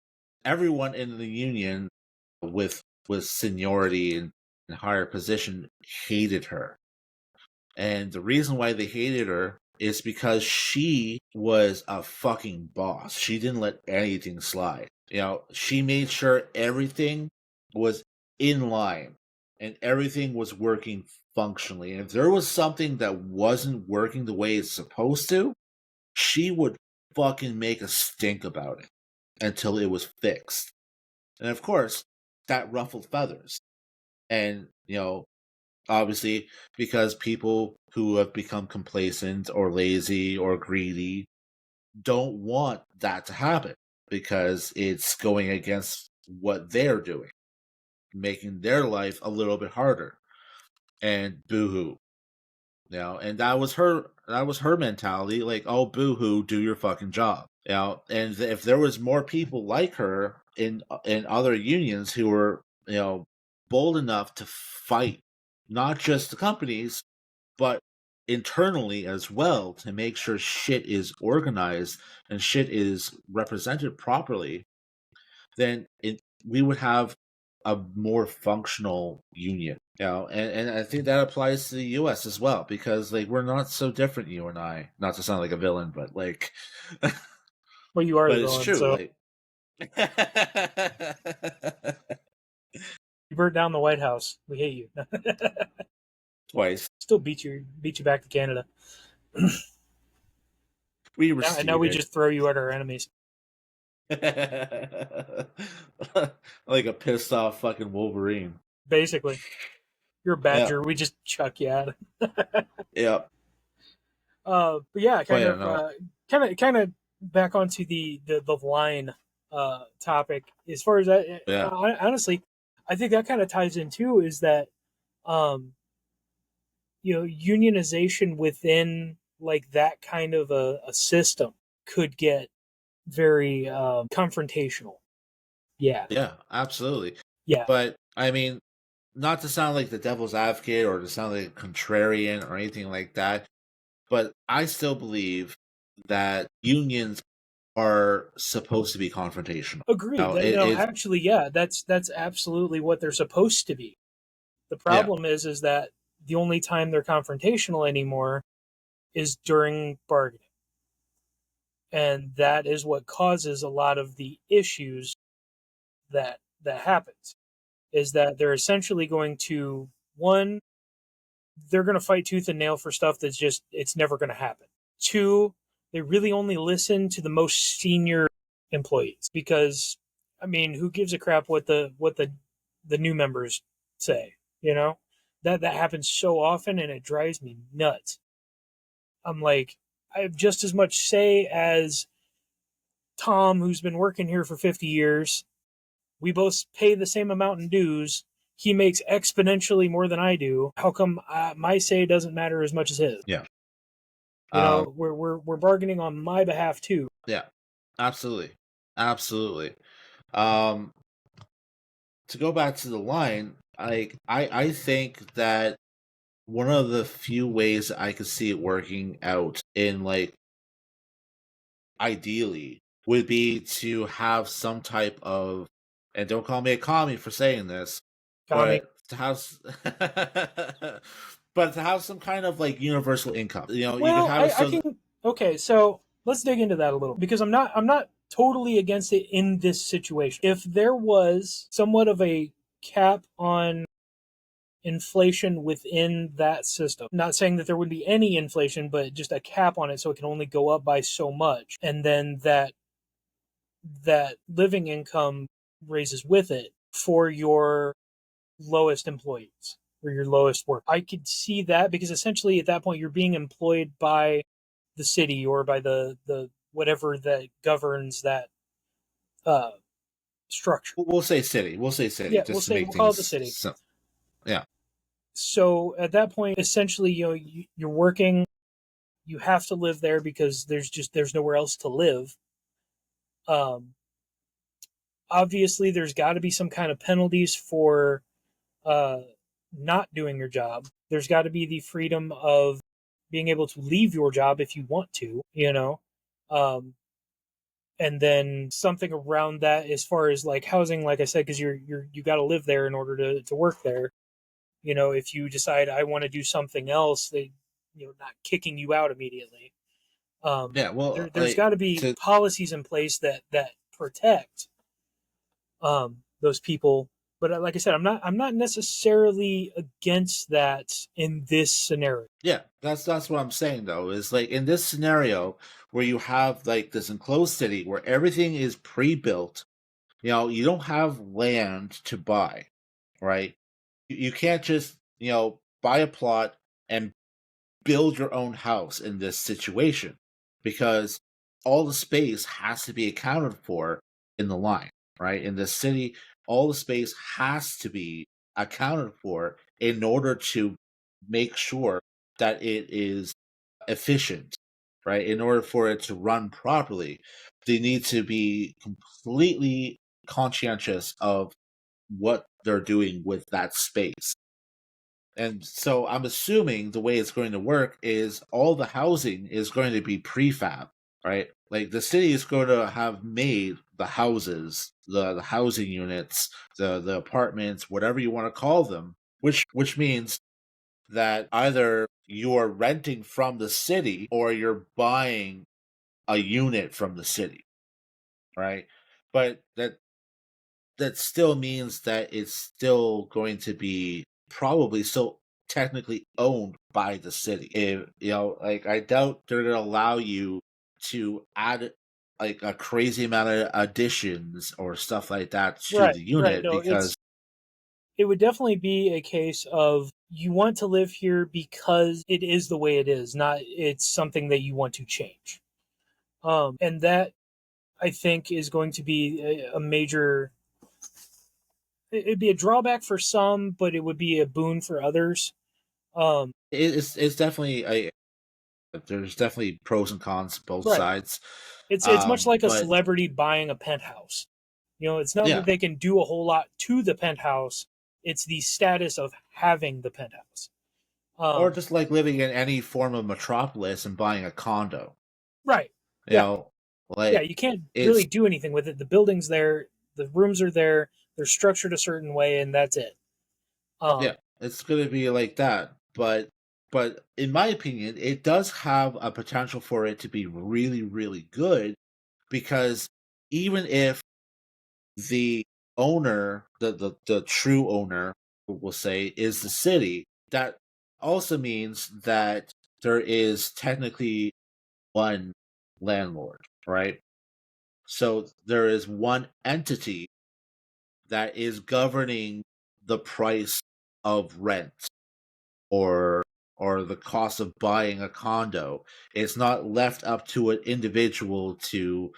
everyone in the union with seniority and higher position hated her. And the reason why they hated her is because she was a fucking boss. She didn't let anything slide. You know, she made sure everything was in line and everything was working functionally. And if there was something that wasn't working the way it's supposed to, she would fucking make a stink about it until it was fixed. And of course, that ruffled feathers. And, you know, obviously, because people who have become complacent or lazy or greedy don't want that to happen because it's going against what they're doing, making their life a little bit harder. And boohoo. You know, and that was her mentality, like, oh, boohoo, do your fucking job. You know, and if there was more people like her in other unions who were, you know, bold enough to fight not just the companies but internally as well to make sure shit is organized and shit is represented properly, then we would have a more functional union. You know, and I think that applies to the US as well, because like we're not so different, you and I. Not to sound like a villain, but like Well, you are but the it's villain, true, so like you burnt down the White House. We hate you. twice. Still beat you back to Canada. We And now we receded. just throw you at our enemies. Like a pissed off fucking Wolverine. Basically, you're a Yeah. badger. We just chuck you at. Yeah. But yeah, Oh yeah, no. kind of back onto the line topic. As far as that, Yeah. honestly, I think that kind of ties in too. Is that you know, unionization within like that kind of a system could get very confrontational. Yeah, Yeah, absolutely. yeah, But I mean, not to sound like the devil's advocate or to sound like a contrarian or anything like that, but I still believe that unions are supposed to be confrontational. agreed. Now, No, it actually, yeah, that's absolutely what they're supposed to be. The yeah, problem is that the only time they're confrontational anymore is during bargaining. And that is what causes a lot of the issues that happens. Is that they're essentially going to, one, they're going to fight tooth and nail for stuff that's just it's never going to happen. Two, they really only listen to the most senior employees because I mean, who gives a crap what the new members say? You know, that happens so often, and it drives me nuts. I'm like, I have just as much say as Tom, who's been working here for 50 years. We both pay the same amount in dues. He makes exponentially more than I do. How come my say doesn't matter as much as his? Yeah. You know, we're bargaining on my behalf too. Yeah. Absolutely. Absolutely. Um, to go back to the line, I think that one of the few ways I could see it working out in like ideally would be to have some type of, and don't call me a commie for saying this, Tommy. but to have but to have some kind of like universal income. You could Well, have it I so that, can. Okay, so let's dig into that a little because I'm not totally against it in this situation. If there was somewhat of a cap on inflation within that system, not saying that there would be any inflation, but just a cap on it so it can only go up by so much, and then that living income raises with it for your lowest employees or your lowest work. I could see that because essentially at that point you're being employed by the city or by the whatever that governs that uh, structure. we'll say city. We'll say city Yeah, just to we'll make call it the things city. simple. Yeah. So at that point, essentially, you're working. You have to live there because there's nowhere else to live. Um, Obviously, there's got to be some kind of penalties for uh, not doing your job. There's got to be the freedom of being able to leave your job if you want to, um, and then something around that as far as like housing, like I said, because you got to live there in order to work there. If you decide I want to do something else, they not kicking you out immediately. Yeah. Well, There's got to be to policies in place that protect those people. But like I said, I'm not necessarily against that in this scenario. yeah, that's what I'm saying though, is like in this scenario where you have like this enclosed city where everything is pre-built, you don't have land to buy, right? You can't just, buy a plot and build your own house in this situation because all the space has to be accounted for in the line, right? In the city, all the space has to be accounted for in order to make sure that it is efficient, right? In order for it to run properly, they need to be completely conscientious of what they're doing with that space. And so I'm assuming the way it's going to work is all the housing is going to be prefab, right? Like the city is going to have made the houses, the housing units, the apartments, whatever you want to call them, which means that either you're renting from the city or you're buying a unit from the city, right? But that still means that it's still going to be probably still technically owned by the city. If like I doubt they're gonna allow you to add like a crazy amount of additions or stuff like that to Right, the right. unit No, because it would definitely be a case of you want to live here because it is the way it is, not it's something that you want to change. And that I think is going to be a major. It'd be a drawback for some, but it would be a boon for others. Um, it's definitely a there's definitely pros and cons both right. sides. It's much like a But celebrity buying a penthouse. It's not that yeah, they can do a whole lot to the penthouse. It's the status of having the penthouse. or Um, just like living in any form of metropolis and buying a condo. right. You Yeah. know, Yeah. like You can't it's really do anything with it. The building's there. The rooms are there. They're structured a certain way, and that's it. yeah, it's gonna be like that. But in my opinion, it does have a potential for it to be really, really good because even if the owner, the true owner, we'll say, is the city, that also means that there is technically one landlord, right? So there is one entity that is governing the price of rent or the cost of buying a condo. It's not left up to an individual to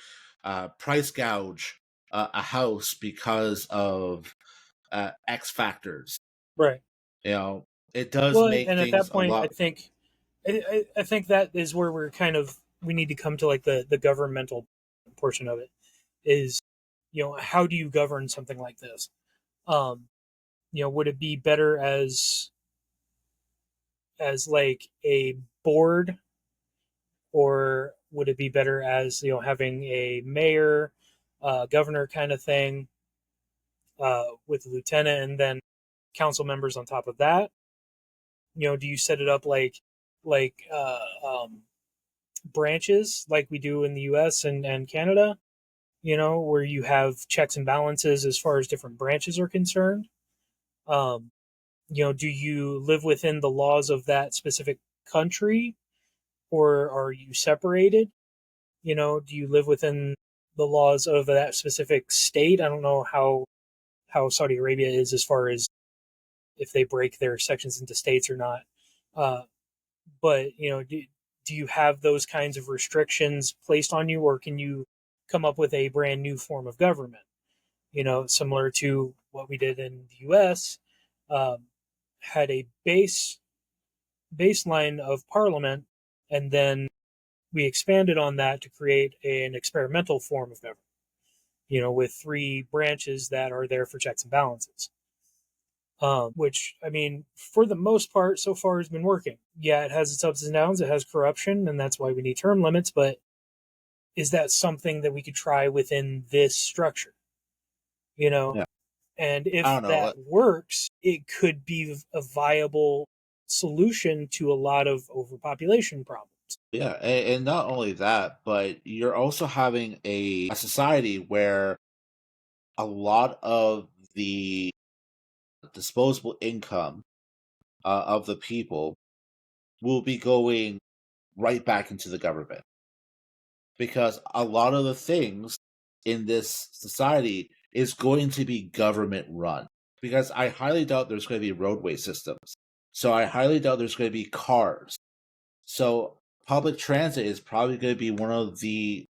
price gouge a house because of X factors. Right. You know, it does Well, make and at that things a point, lot. I think that is where we need to come to like the governmental portion of it is, how do you govern something like this? Would it be better as like a board, or would it be better as having a mayor, governor kind of thing, with a lieutenant and then council members on top of that? Do you set it up like branches like we do in the U.S. and Canada? Where you have checks and balances as far as different branches are concerned. Um, do you live within the laws of that specific country, or are you separated? Do you live within the laws of that specific state? I don't know how Saudi Arabia is as far as if they break their sections into states or not. Uh, but do you have those kinds of restrictions placed on you, or can you come up with a brand new form of government? Similar to what we did in the U.S. Had a baseline of parliament, and then we expanded on that to create an experimental form of government. With three branches that are there for checks and balances. Which, I mean, for the most part, so far has been working. Yeah, it has its ups and downs. It has corruption, and that's why we need term limits. But is that something that we could try within this structure? Yeah, And if I don't know. that works, it could be a viable solution to a lot of overpopulation problems. Yeah, and not only that, but you're also having a society where a lot of the disposable income of the people will be going right back into the government, because a lot of the things in this society is going to be government run. Because I highly doubt there's going to be roadway systems. So I highly doubt there's going to be cars. So public transit is probably going to be one of the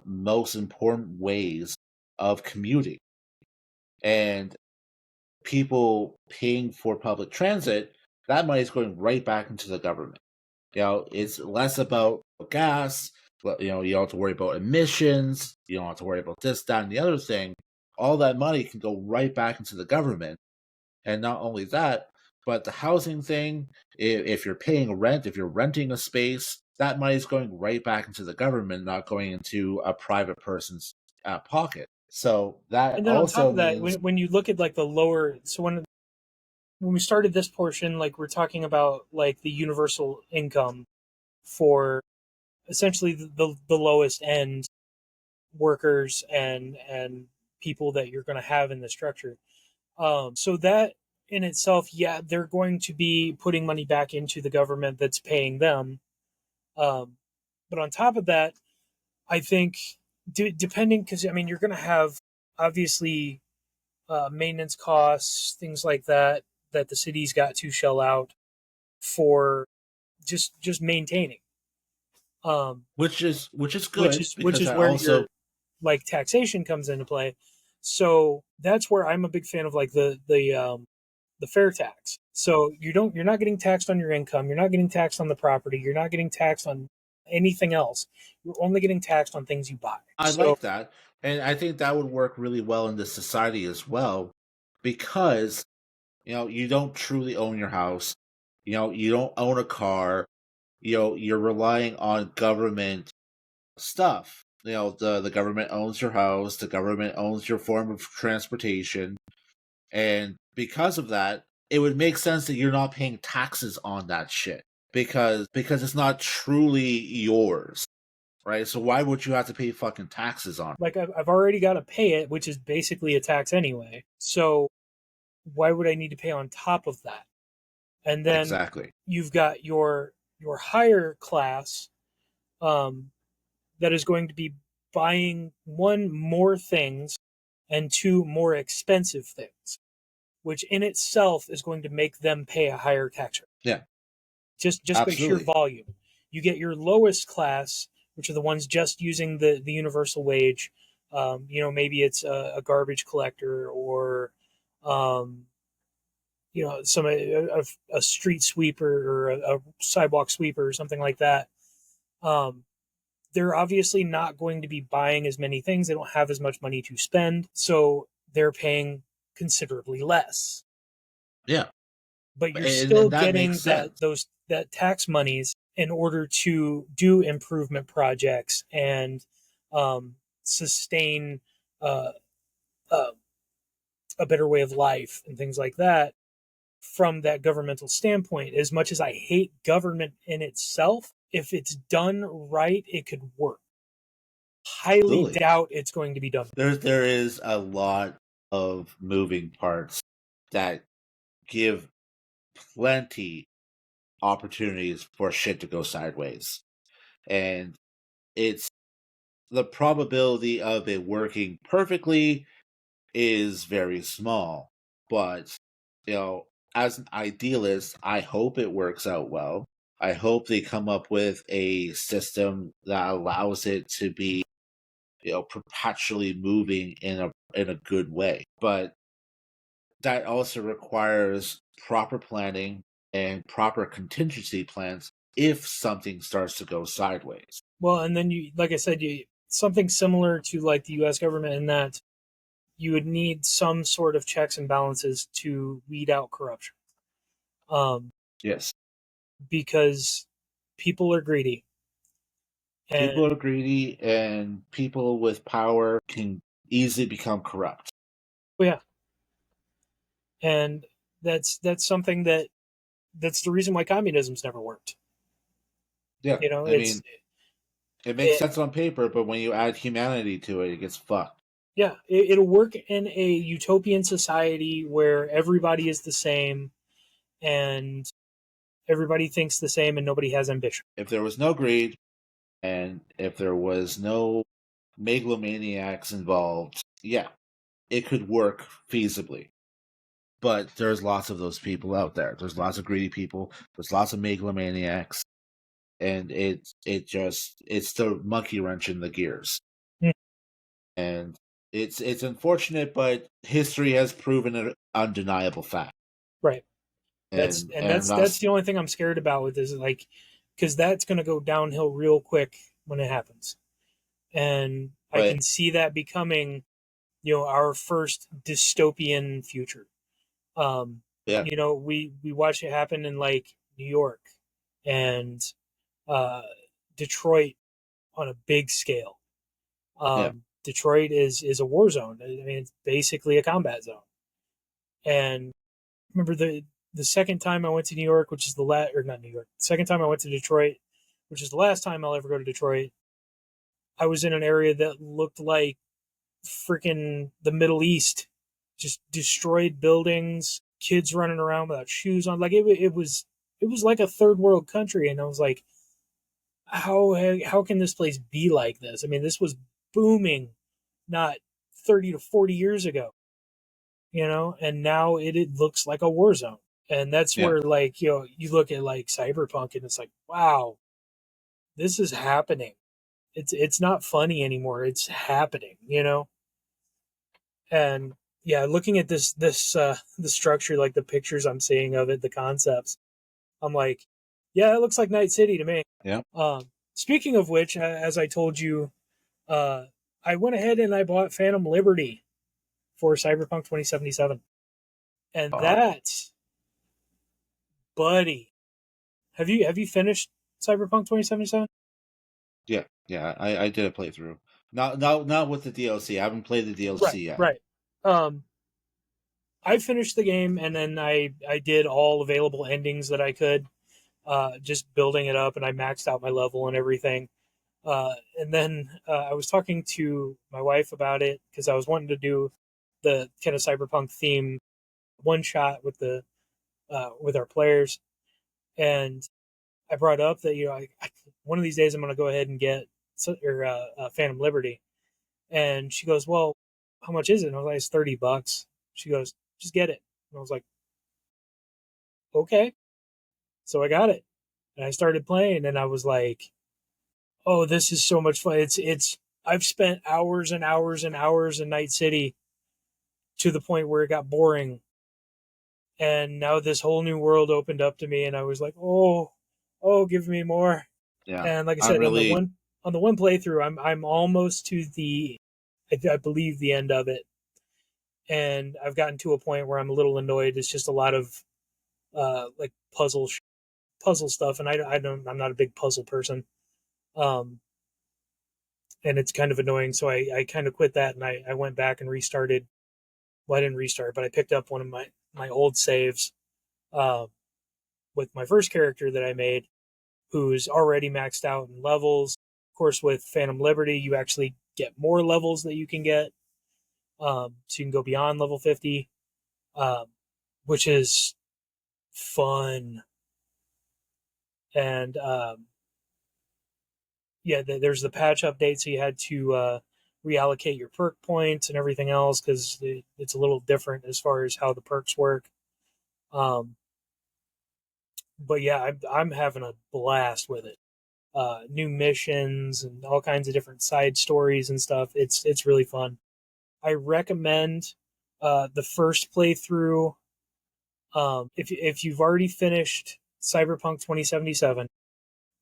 most important ways of commuting. And people paying for public transit, that money is going right back into the government. It's less about gas. You don't have to worry about emissions. You don't have to worry about this, that, and the other thing. All that money can go right back into the government. And not only that, but the housing thing, if you're paying rent, if you're renting a space, that money is going right back into the government, not going into a private person's pocket. So that And then on top also of that, means, when you look at like the lower, so when we started this portion, like we're talking about like the universal income for essentially the lowest end workers and people that you're going to have in the structure. So that in itself, yeah, they're going to be putting money back into the government that's paying them. Um, but on top of that, I think depending, because I mean, you're going to have obviously maintenance costs, things like that, that the city's got to shell out for just maintaining. which is which good, is because I where also, your like taxation comes into play. So that's where I'm a big fan of like the fair tax. So you're not getting taxed on your income, you're not getting taxed on the property, you're not getting taxed on anything else. You're only getting taxed on things you buy. I So like that. And I think that would work really well in this society as well, because you don't truly own your house. You don't own a car. You're relying on government stuff. The government owns your house, the government owns your form of transportation, and because of that, it would make sense that you're not paying taxes on that shit, because it's not truly yours, right? So why would you have to pay fucking taxes on it? like I've already got to pay it, which is basically a tax anyway. So why would I need to pay on top of that? And then Exactly. you've got your higher class, um, that is going to be buying, one, more things, and two, more expensive things, which in itself is going to make them pay a higher tax rate. Yeah, Just by sheer absolutely. volume. You get your lowest class, which are the ones just using the universal wage. Maybe it's a garbage collector, or um, a street sweeper, or a sidewalk sweeper, or something like that. Um, they're obviously not going to be buying as many things. They don't have as much money to spend, so they're paying considerably less. Yeah, But you're and still that makes getting sense. that tax monies in order to do improvement projects and sustain uh, uh, a better way of life and things like that from that governmental standpoint. As much as I hate government in itself, if it's done right, it could work. Highly Absolutely. doubt it's going to be done. There is a lot of moving parts that give plenty opportunities for shit to go sideways. And it's the probability of it working perfectly is very small. But, as an idealist, I hope it works out well. I hope they come up with a system that allows it to be, perpetually moving in a good way. But that also requires proper planning and proper contingency plans if something starts to go sideways. Well, and then you, like I said, something similar to like the U.S. government in that you would need some sort of checks and balances to weed out corruption, Yes. because people are greedy, People and are greedy, and people with power can easily become corrupt. well, yeah, and that's something that's the reason why communism's never worked. Yeah, You know, I mean, it makes it, sense on paper, but when you add humanity to it, it gets fucked. yeah, it'll work in a utopian society where everybody is the same and everybody thinks the same and nobody has ambition. If there was no greed and if there was no megalomaniacs involved, yeah, it could work feasibly. But there's lots of those people out there. There's lots of greedy people. There's lots of megalomaniacs, and it's the monkey wrench in the gears. Mm. And it's unfortunate, but history has proven an undeniable fact. Right. And That's the only thing I'm scared about with this, like, because that's going to go downhill real quick when it happens, and I but can see that becoming, our first dystopian future. yeah, We watch it happen in like New York and Detroit on a big scale. yeah, Detroit is a war zone. I mean, it's basically a combat zone. And remember the second time I went to New York, which is the last, or not New York, second time I went to Detroit, which is the last time I'll ever go to Detroit. I was in an area that looked like freaking the Middle East, just destroyed buildings, kids running around without shoes on. Like it was like a third world country, and I was like, how can this place be like this? I mean, this was booming not 30 to 40 years ago, and now it looks like a war zone. And that's yeah. where, like, you look at like Cyberpunk and it's like, wow, this is happening. It's not funny anymore. It's happening. And yeah, looking at this the structure, like the pictures I'm seeing of it, the concepts, I'm like, yeah, it looks like Night City to me. Yeah. Speaking of which, as I told you, uh, I went ahead and I bought Phantom Liberty for Cyberpunk 2077, and Uh, that, buddy, have you finished Cyberpunk 2077? yeah, yeah. I did a playthrough. Not with the DLC. I haven't played the Right, DLC yet. right. Um, I finished the game, and then I did all available endings that I could, just building it up, and I maxed out my level and everything. And then I was talking to my wife about it because I was wanting to do the kind of cyberpunk theme one shot with our players, and I brought up that one of these days I'm going to go ahead and get Phantom Liberty, and she goes, "Well, how much is it?" And I was like, "It's $30." She goes, "Just get it." And I was like, "Okay." So I got it, and I started playing, and I was like, "Oh, this is so much fun!" It's I've spent hours and hours and hours in Night City to the point where it got boring, and now this whole new world opened up to me, and I was like, "Oh, give me more." Yeah, And like I I'm said, really on the one playthrough, I'm almost to I believe the end of it, and I've gotten to a point where I'm a little annoyed. It's just a lot of like puzzle stuff, and I'm not a big puzzle person, um, and it's kind of annoying. So I kind of quit that, and I went back and restarted. Well, I didn't restart, but I picked up one of my old saves uh, with my first character that I made, who's already maxed out in levels. Of course, with Phantom Liberty, you actually get more levels that you can get, so you can go beyond level 50, um, which is fun. And yeah, there's the patch update, so you had to reallocate your perk points and everything else because it's a little different as far as how the perks work. Um, but yeah, I'm having a blast with it. New missions and all kinds of different side stories and stuff. It's really fun. I recommend the first playthrough. If you've already finished Cyberpunk 2077,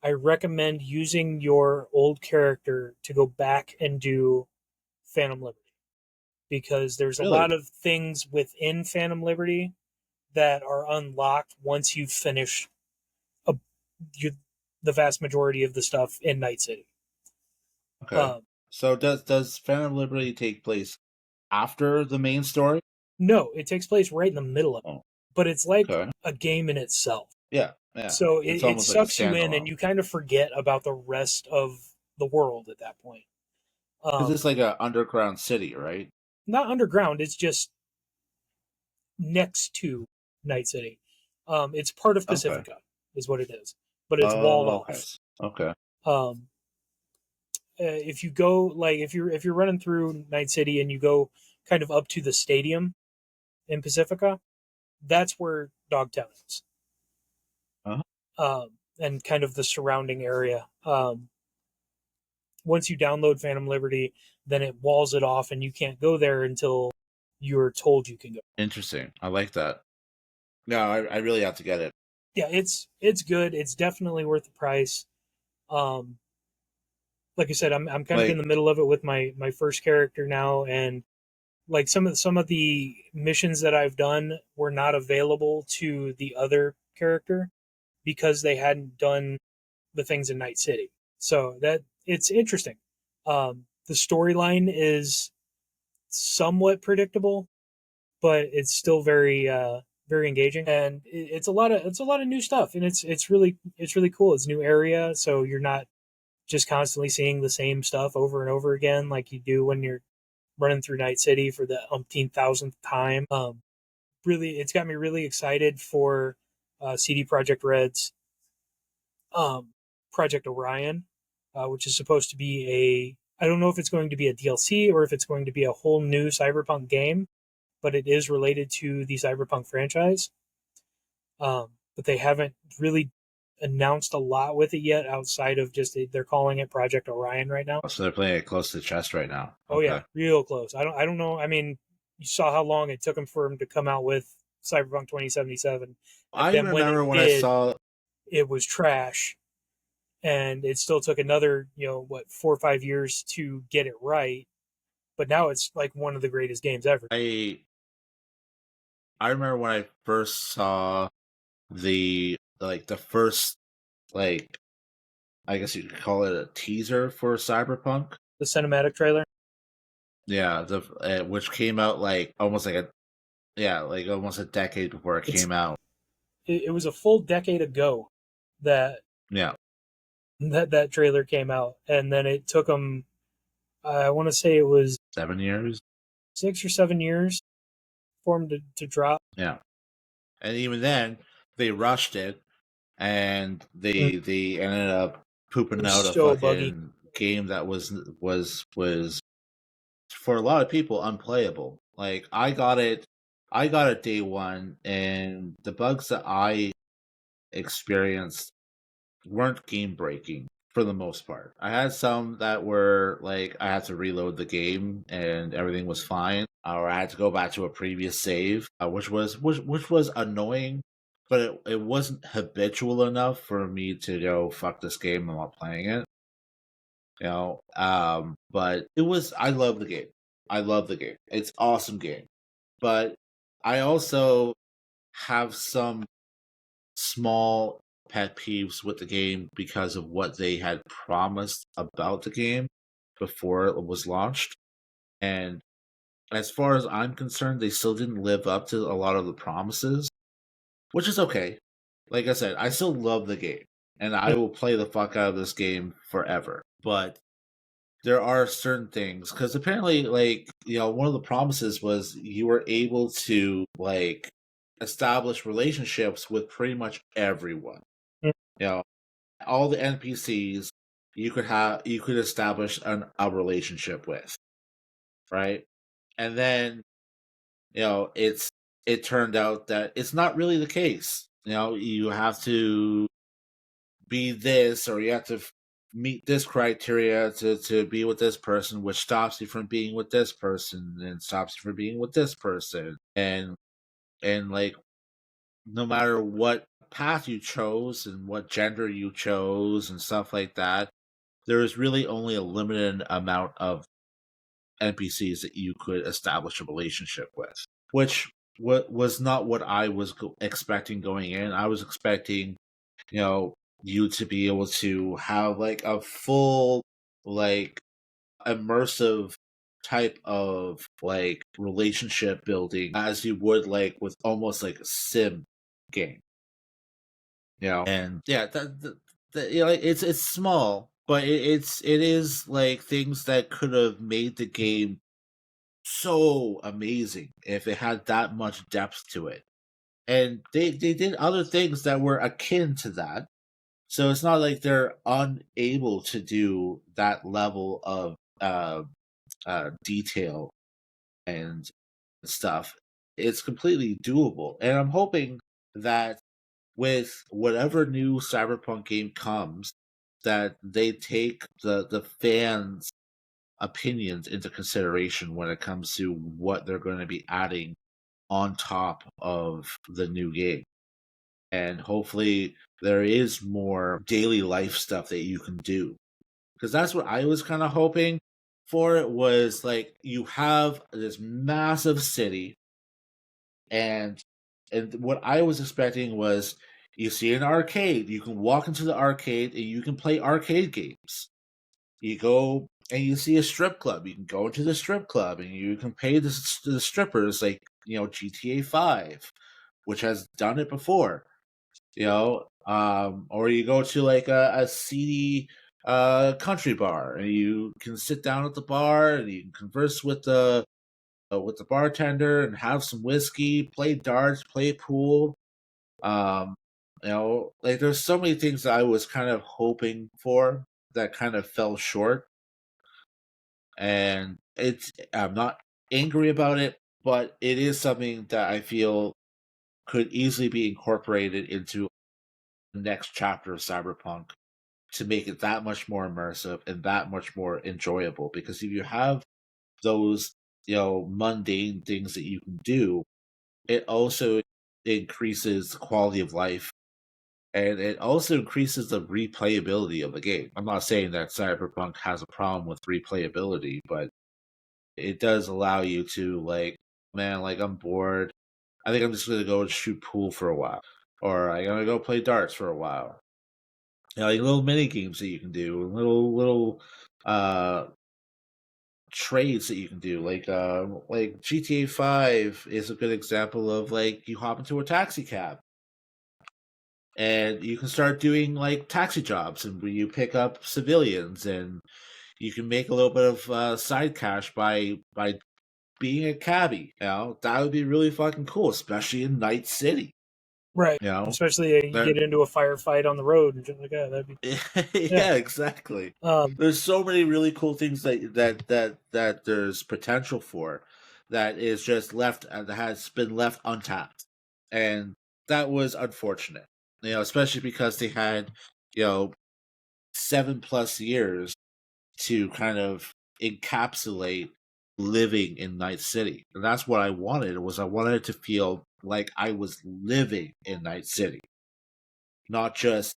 I recommend using your old character to go back and do Phantom Liberty because there's a really lot of things within Phantom Liberty that are unlocked once you finish a, you, the vast majority of the stuff in Night City. okay. Um, So does Phantom Liberty take place after the main story? no, it takes place right in the middle of it, Oh, but it's like okay. a game in itself. Yeah, yeah. So It's it almost like a sucks you in, and standalone. you kind of forget about the rest of the world at that point. Because Um, it's like a underground city, right? Not underground; it's just next to Night City. It's part of Okay. Pacifica, is what it is, but it's walled Oh, okay. off. Okay. Um, if you go like if you're running through Night City and you go kind of up to the stadium in Pacifica, that's where Dogtown is, Uh-huh. and kind of the surrounding area. Once you download Phantom Liberty, then it walls it off, and you can't go there until you're told you can go. Interesting. I like that. No, I really have to get it. Yeah, it's good. It's definitely worth the price. Um, like I said, I'm kind of in Like, the middle of it with my first character now, and like some of the missions that I've done were not available to the other character because they hadn't done the things in Night City. So that it's interesting. The storyline is somewhat predictable, but it's still very engaging, and it's a lot of new stuff, and it's really cool. It's a new area, so you're not just constantly seeing the same stuff over and over again like you do when you're running through Night City for the umpteen thousandth time. Really, it's got me really excited for CD Projekt Red's um, Project Orion, which is supposed to be I don't know if it's going to be a DLC or if it's going to be a whole new Cyberpunk game, but it is related to the Cyberpunk franchise. But they haven't really announced a lot with it yet outside of just they're calling it Project Orion right now. so they're playing it close to the chest right now. Oh yeah, Okay. real close. I don't know. I mean, you saw how long it took for him to come out with Cyberpunk 2077, and I then when remember it when I did, saw. it was trash, and it still took another 4 or 5 years to get it right. But now it's like one of the greatest games ever. I remember when I first saw the first, like, I guess you could call it a teaser for Cyberpunk. The cinematic trailer. Yeah, the which came out like almost like like almost a decade before it It's came out. it was a full decade ago that Yeah, that trailer came out, and then it took them. I want to say it was 7 years. 6 or 7 years for them to drop. Yeah, and even then they rushed it, and Mm. they ended up It pooping was out a so buggy. fucking game that was for a lot of people unplayable. Like I got it day one, and the bugs that I experienced weren't game breaking for the most part. I had some that were like I had to reload the game and everything was fine, or I had to go back to a previous save, which was annoying, but it wasn't habitual enough for me to go fuck this game. I'm not playing it. But it was. I love the game. I love the game. It's awesome game, but I also have some small pet peeves with the game because of what they had promised about the game before it was launched. And as far as I'm concerned, they still didn't live up to a lot of the promises, which is okay. Like I said, I still love the game and I will play the fuck out of this game forever. But there are certain things because apparently, like, one of the promises was you were able to, like, establish relationships with pretty much everyone. Mm. All the NPCs you could establish a relationship with, right? And then it turned out that it's not really the case. You have to be this, or you have to meet this criteria to be with this person, which stops you from being with this person and stops you from being with this person. And like, no matter what path you chose and what gender you chose and stuff like that, there is really only a limited amount of NPCs that you could establish a relationship with, which was not what I was expecting going in. I was expecting, you to be able to have like a full, like, immersive type of like relationship building as you would like with almost like a sim game. And yeah, it's small, but it is like things that could have made the game so amazing if it had that much depth to it. And they did other things that were akin to that. So it's not like they're unable to do that level of detail and stuff. It's completely doable. And I'm hoping that with whatever new Cyberpunk game comes, that they take the fans' opinions into consideration when it comes to what they're going to be adding on top of the new game. And hopefully there is more daily life stuff that you can do. Because that's what I was kind of hoping for. It was like you have this massive city, and what I was expecting was you see an arcade. You can walk into the arcade and you can play arcade games. You go and you see a strip club. You can go into the strip club and you can pay the strippers like GTA 5, which has done it before. Or you go to like a seedy country bar and you can sit down at the bar and you can converse with the bartender and have some whiskey, play darts, play pool. Like there's so many things that I was kind of hoping for that kind of fell short. And I'm not angry about it, but it is something that I feel could easily be incorporated into the next chapter of Cyberpunk to make it that much more immersive and that much more enjoyable. Because if you have those, mundane things that you can do, it also increases the quality of life, and it also increases the replayability of the game. I'm not saying that Cyberpunk has a problem with replayability, but it does allow you to, like, man, like, I'm bored. I think I'm just going to go and shoot pool for a while. Or I'm going to go play darts for a while. Like little mini games that you can do, little trades that you can do, like GTA 5 is a good example of, like, you hop into a taxi cab and you can start doing like taxi jobs, and you pick up civilians, and you can make a little bit of side cash by being a cabbie. That would be really fucking cool, especially in Night City. Right. You know, Especially you that get into a firefight on the road and shit like that. That'd be yeah. yeah, exactly. Um, There's so many really cool things that there's potential for that is just left that has been left untapped, and that was unfortunate. You know, especially because they had, you know, 7+ years to kind of encapsulate living in Night City. And that's what I wanted, was I wanted it to feel like I was living in Night City. Not just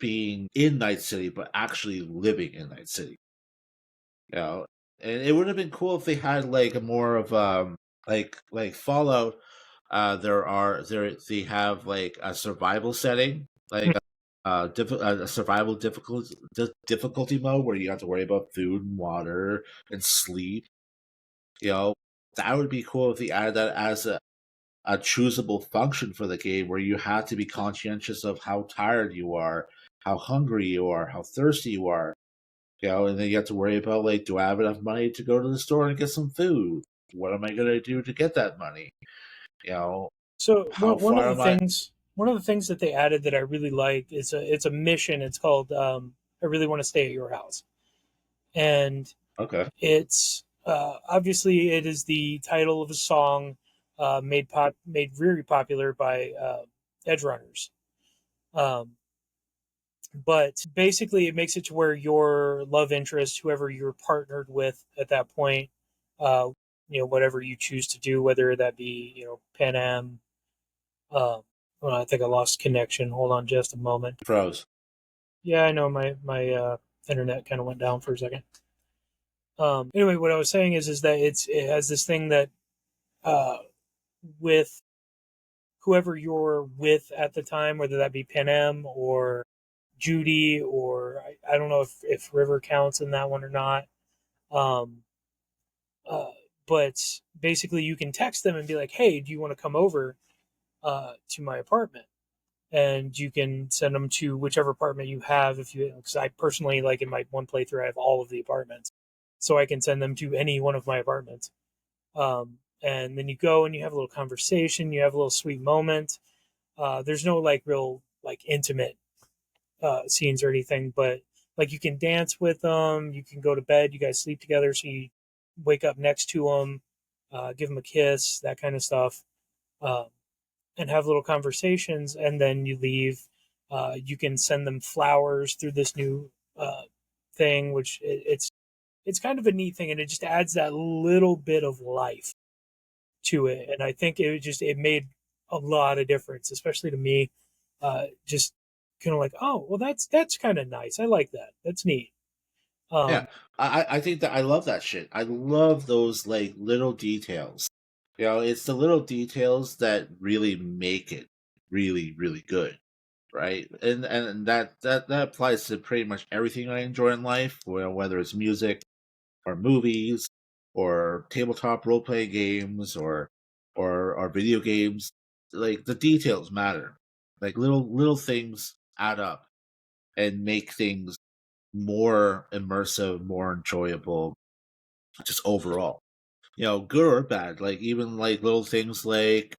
being in Night City, but actually living in Night City. You know? And it would have been cool if they had like a more of like Fallout. They have like a survival setting, like a survival difficulty mode where you have to worry about food and water and sleep. You know, that would be cool if they added that as a choosable function for the game, where you have to be conscientious of how tired you are, how hungry you are, how thirsty you are. You know, and then you have to worry about, like, do I have enough money to go to the store and get some food? What am I going to do to get that money? You know, so how one of far the am I? things that they added that I really like is it's a mission. It's called I really want to stay at your house, and Okay. it's obviously it is the title of a song made very popular by edge runners. Um, but basically, it makes it to where your love interest, whoever you're partnered with at that point, uh, whatever you choose to do, whether that be Pan Am. Well, I think I lost connection. Hold on, just a moment. Froze. Yeah, I know my internet kind of went down for a second. Anyway, what I was saying is that it has this thing that uh, with whoever you're with at the time, whether that be Pan Am or Judy, or I don't know if River counts in that one or not. Um, uh, but basically, you can text them and be like, "Hey, do you want to come over to my apartment?" And you can send them to whichever apartment you have. If you, because I personally, like in my one playthrough, I have all of the apartments, so I can send them to any one of my apartments. And then you go and you have a little conversation, you have a little sweet moment. There's no like real like intimate scenes or anything, but like you can dance with them, you can go to bed, you guys sleep together, so you wake up next to them, give them a kiss, that kind of stuff, um, and have little conversations, and then you leave. You can send them flowers through this new thing, which it's kind of a neat thing, and it just adds that little bit of life to it. And I think it made a lot of difference, especially to me. Just kind of like, oh, well, that's kind of nice. I like that. That's neat. Yeah, Um, I think that I love that shit. I love those like little details. You know, it's the little details that really make it really, really good, right? And that applies to pretty much everything I enjoy in life, whether it's music or movies or tabletop role playing games or video games. Like the details matter. Like little things add up and make things more immersive, more enjoyable, just overall. You know, good or bad. Like even like little things like,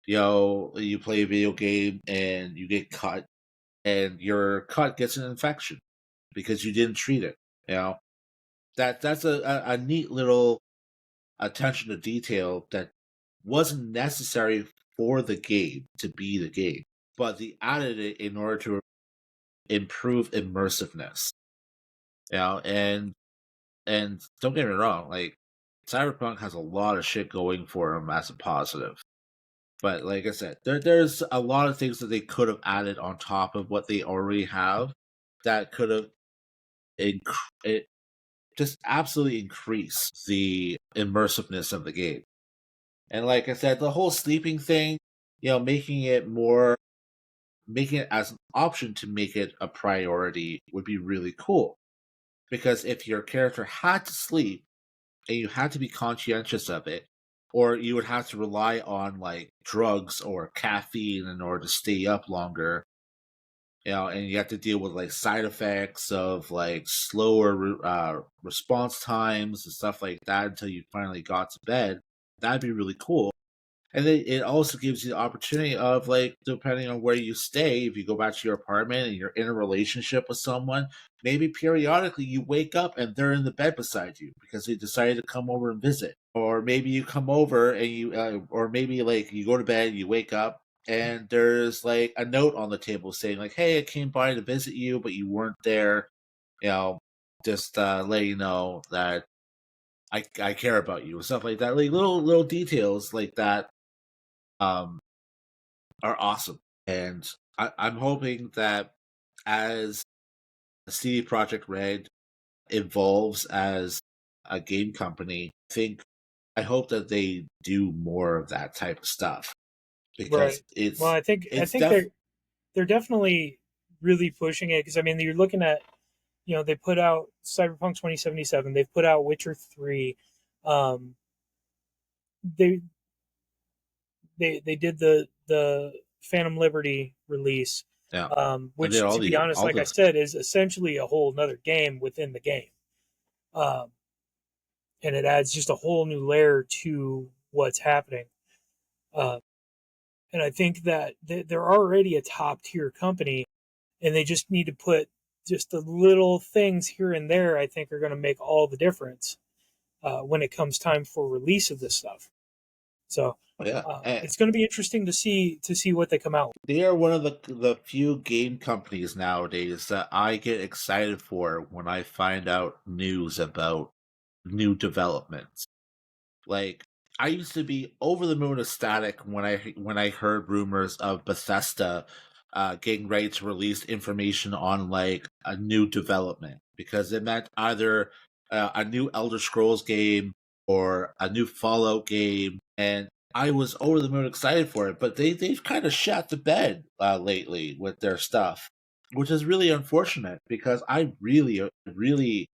you know, you play a video game and you get cut and your cut gets an infection because you didn't treat it. You know, that's a neat little attention to detail that wasn't necessary for the game to be the game, but they added it in order to improve immersiveness. You know, and don't get me wrong, like Cyberpunk has a lot of shit going for him as a positive. But like I said, there's a lot of things that they could have added on top of what they already have that could have it just absolutely increased the immersiveness of the game. And like I said, the whole sleeping thing, you know, making it as an option to make it a priority would be really cool. Because if your character had to sleep and you had to be conscientious of it, or you would have to rely on like drugs or caffeine in order to stay up longer, you know, and you have to deal with like side effects of like slower response times and stuff like that until you finally got to bed. That'd be really cool. And then it also gives you the opportunity of, like, depending on where you stay, if you go back to your apartment and you're in a relationship with someone, maybe periodically you wake up and they're in the bed beside you because they decided to come over and visit. Or maybe you come over and or maybe like you go to bed, you wake up, and there's like a note on the table saying like, "Hey, I came by to visit you, but you weren't there." You know, just let you know that I care about you and stuff like that. Like little details like that um are awesome. And I'm hoping that as CD Projekt Red evolves as a game company, I hope that they do more of that type of stuff Right. because Well, I it's think they're definitely really pushing it because I mean you're looking at they put out Cyberpunk 2077, they've put out Witcher 3, um, they they did the Phantom Liberty release, yeah. And then which to be honest, all like I the said, is essentially a whole another game within the game, um, and it adds just a whole new layer to what's happening. Uh, and I think that they're already a top tier company, and they just need to put just the little things here and there. I think are going to make all the difference when it comes time for release of this stuff. So yeah. it's going to be interesting to see what they come out with. They are one of the few game companies nowadays that I get excited for when I find out news about new developments. Like I used to be over the moon ecstatic when I heard rumors of Bethesda getting ready to release information on like a new development because it meant either a new Elder Scrolls game or a new Fallout game, and I was over the moon excited for it. But they've kind of shot the bed lately with their stuff, which is really unfortunate because I really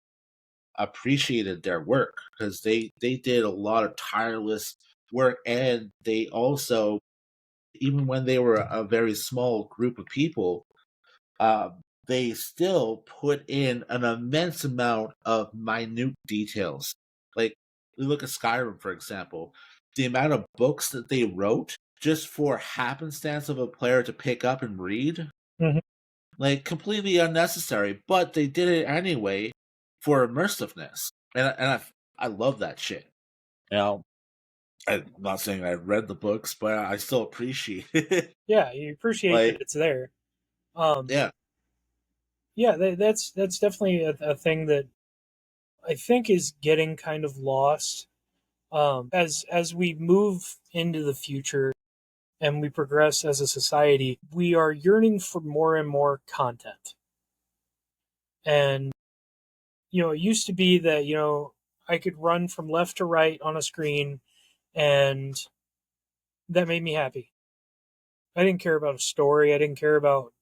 appreciated their work because they did a lot of tireless work, and they also, even when they were a very small group of people, uh, they still put in an immense amount of minute details. Like we look at Skyrim, for example, the amount of books that they wrote just for happenstance of a player to pick up and read, Mhm. like completely unnecessary, but they did it anyway for immersiveness, I love that shit. You know, I'm not saying I read the books, but I still appreciate it. Yeah, you appreciate that Like, it's there. Um, yeah, yeah, that's definitely a thing that I think is getting kind of lost as we move into the future and we progress as a society. We are yearning for more and more content, and it used to be that I could run from left to right on a screen, and that made me happy. I didn't care about a story. I didn't care about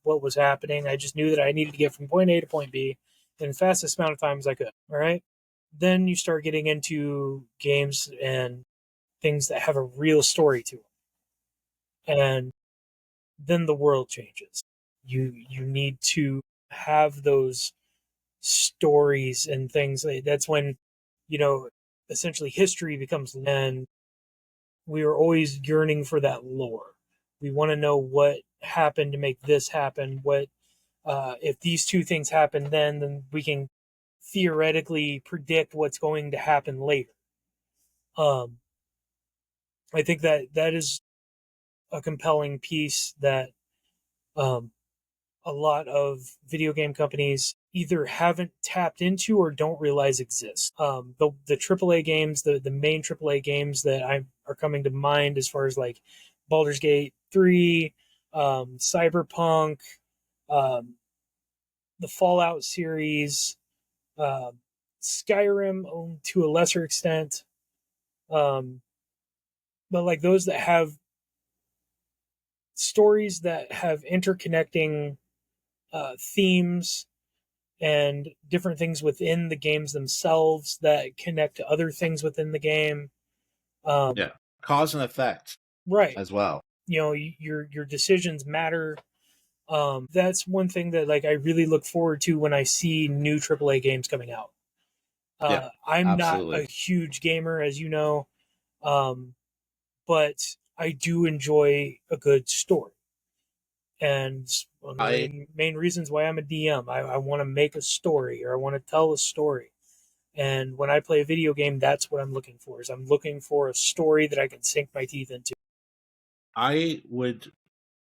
what was happening. I just knew that I needed to get from point A to point B in the fastest amount of time as I could. All right. Then you start getting into games and things that have a real story to them, and then the world changes. You need to have those stories and things. That's when you know essentially history becomes, and we are always yearning for that lore. We want to know what happened to make this happen. What if these two things happen, then we can theoretically predict what's going to happen later. Um, I think that is a compelling piece that um, a lot of video game companies either haven't tapped into or don't realize exists. The AAA games, the main AAA games that are coming to mind as far as like Baldur's Gate 3, Cyberpunk, um, the Fallout series, um Skyrim to a lesser extent, um, but like those that have stories that have interconnecting themes and different things within the games themselves that connect to other things within the game. Um, yeah, cause and effect right. as well. Your decisions matter. That's one thing that like I really look forward to when I see new AAA games coming out. Yeah, I'm not a absolutely. huge gamer, as you know, um, but I do enjoy a good story. And one of the I main reasons why I'm a DM, I want to make a story, or I want to tell a story. And when I play a video game, that's what I'm looking for. Is I'm looking for a story that I can sink my teeth into. I would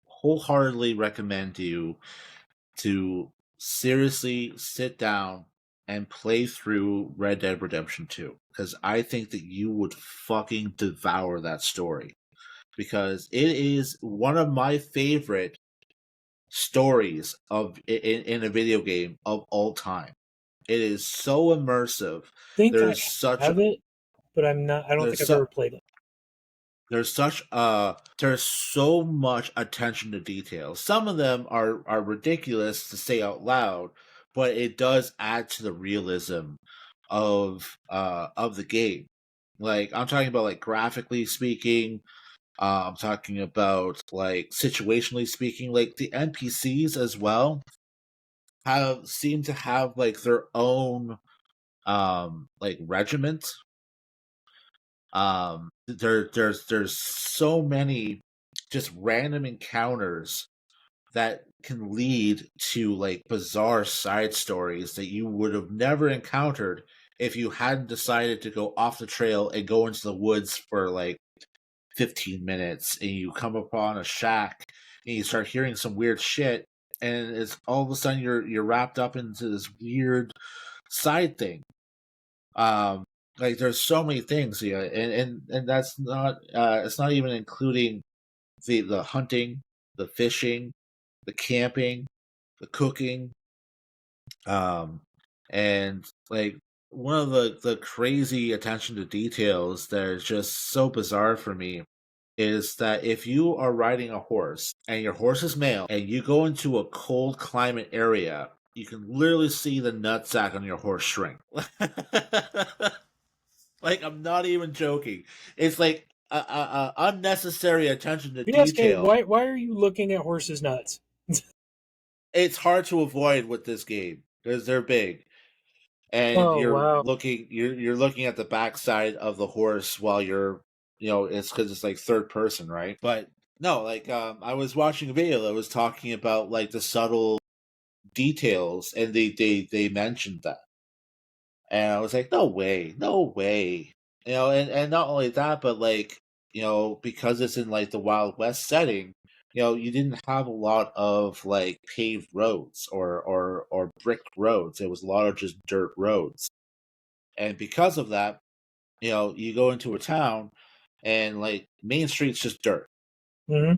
wholeheartedly recommend you to seriously sit down and play through Red Dead Redemption 2, because I think that you would fucking devour that story, because it is one of my favorite stories in a video game of all time. It is so immersive. Think I There's such have it, but I'm not. I don't think there's I've su- ever played it. there's so much attention to detail. Some of them are ridiculous to say out loud, but it does add to the realism of the game. Like, I'm talking about, like, graphically speaking. I'm talking about, like, situationally speaking. Like, the NPCs as well have seem to have, like, their own like, regiment. There's so many just random encounters that can lead to, like, bizarre side stories that you would have never encountered if you hadn't decided to go off the trail and go into the woods for like 15 minutes, and you come upon a shack and you start hearing some weird shit, and it's all of a sudden you're wrapped up into this weird side thing. um like, there's so many things, yeah, and that's not it's not even including the hunting, the fishing, the camping, the cooking. Um and like, one of the crazy attention to details that is just so bizarre for me is that if you are riding a horse and your horse is male and you go into a cold climate area, you can literally see the nutsack on your horse shrink. Like, I'm not even joking. It's like a unnecessary attention to BSK, detail. why are you looking at horses' nuts? It's hard to avoid with this game because they're big, and Oh wow. you're looking at the backside of the horse while you're, it's because it's like third person, right? But no, like, I was watching a video that was talking about, like, the subtle details, and they mentioned that. And I was like, no way, no way. And not only that, but, like, because it's in, like, the Wild West setting, you didn't have a lot of, like, paved roads or brick roads. It was a lot of just dirt roads. And because of that, you go into a town and, like, Main Street's just dirt. Hmm.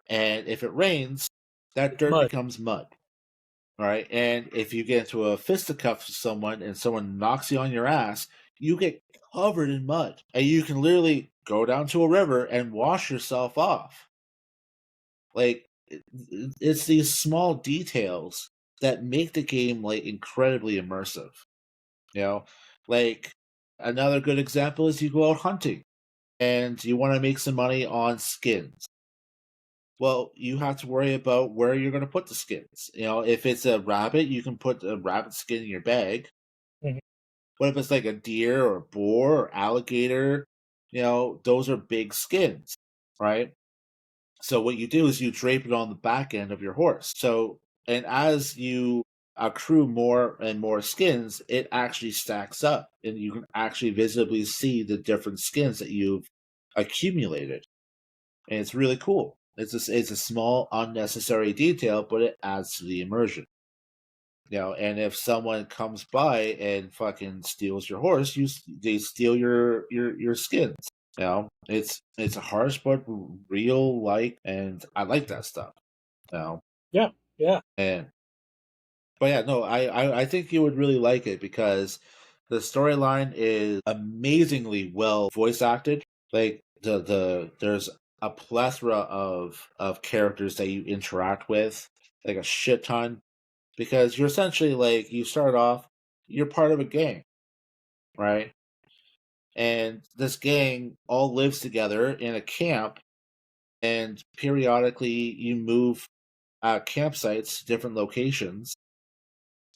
And if it rains, that It's dirt mud. becomes mud. All right. And if you get into a fisticuff with someone and someone knocks you on your ass, you get covered in mud. And you can literally go down to a river and wash yourself off. Like, it's these small details that make the game, like, incredibly immersive. You know, like, another good example is you go out hunting and you want to make some money on skins. Well, you have to worry about where you're going to put the skins. If it's a rabbit, you can put a rabbit skin in your bag. Mhm. What if it's like a deer or a boar or alligator? Those are big skins, right? So what you do is you drape it on the back end of your horse. And as you accrue more and more skins, it actually stacks up, and you can actually visibly see the different skins that you've accumulated, and it's really cool. It's a small unnecessary detail, but it adds to the immersion. And if someone comes by and fucking steals your horse, they steal your skins. It's a harsh but real, like, and I like that stuff. You know, Yeah, yeah. and but yeah, no, I think you would really like it because the storyline is amazingly well voice acted. Like, there's a plethora of characters that you interact with, like a shit ton, because you're essentially, like, you start off, you're part of a gang, right? And this gang all lives together in a camp, and periodically you move campsites to different locations.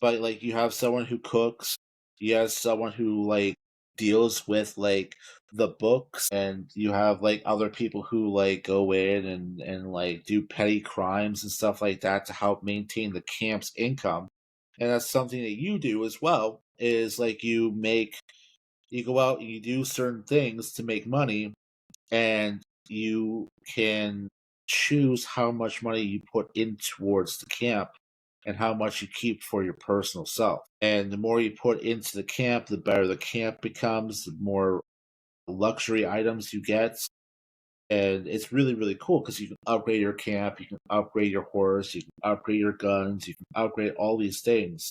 But, like, you have someone who cooks, you have someone who, like, deals with like the books, and you have like other people who like go in and like do petty crimes and stuff like that to help maintain the camp's income. And that's something that you do as well, is like you go out and you do certain things to make money, and you can choose how much money you put in towards the camp and how much you keep for your personal self. And the more you put into the camp, the better the camp becomes, the more luxury items you get. And it's really, really cool because you can upgrade your camp, you can upgrade your horse, you can upgrade your guns, you can upgrade all these things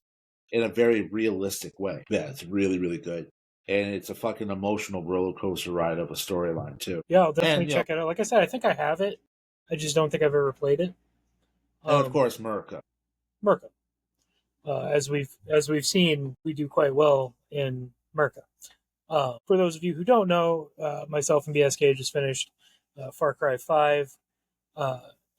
in a very realistic way. Yeah, it's really, really good. And it's a fucking emotional roller coaster ride of a storyline too. Yeah, I'll definitely And check it out. Like I said, I think I have it. I just don't think I've ever played it. and of course Merca. Merca. As we've seen, we do quite well in Merca. For those of you who don't know, myself and BSK just finished Far Cry 5,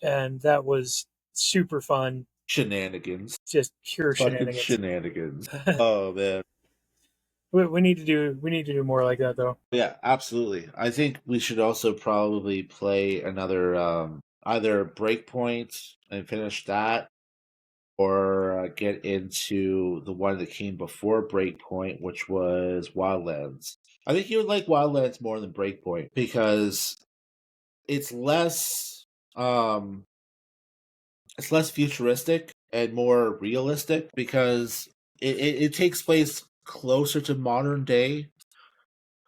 and that was super fun. Shenanigans. Just pure Fucking shenanigans. Oh man. we need to do more like that though. Yeah, absolutely. I think we should also probably play another either Breakpoint and finish that, or get into the one that came before Breakpoint, which was Wildlands. I think you would like Wildlands more than Breakpoint because it's less futuristic and more realistic, because it takes place closer to modern day.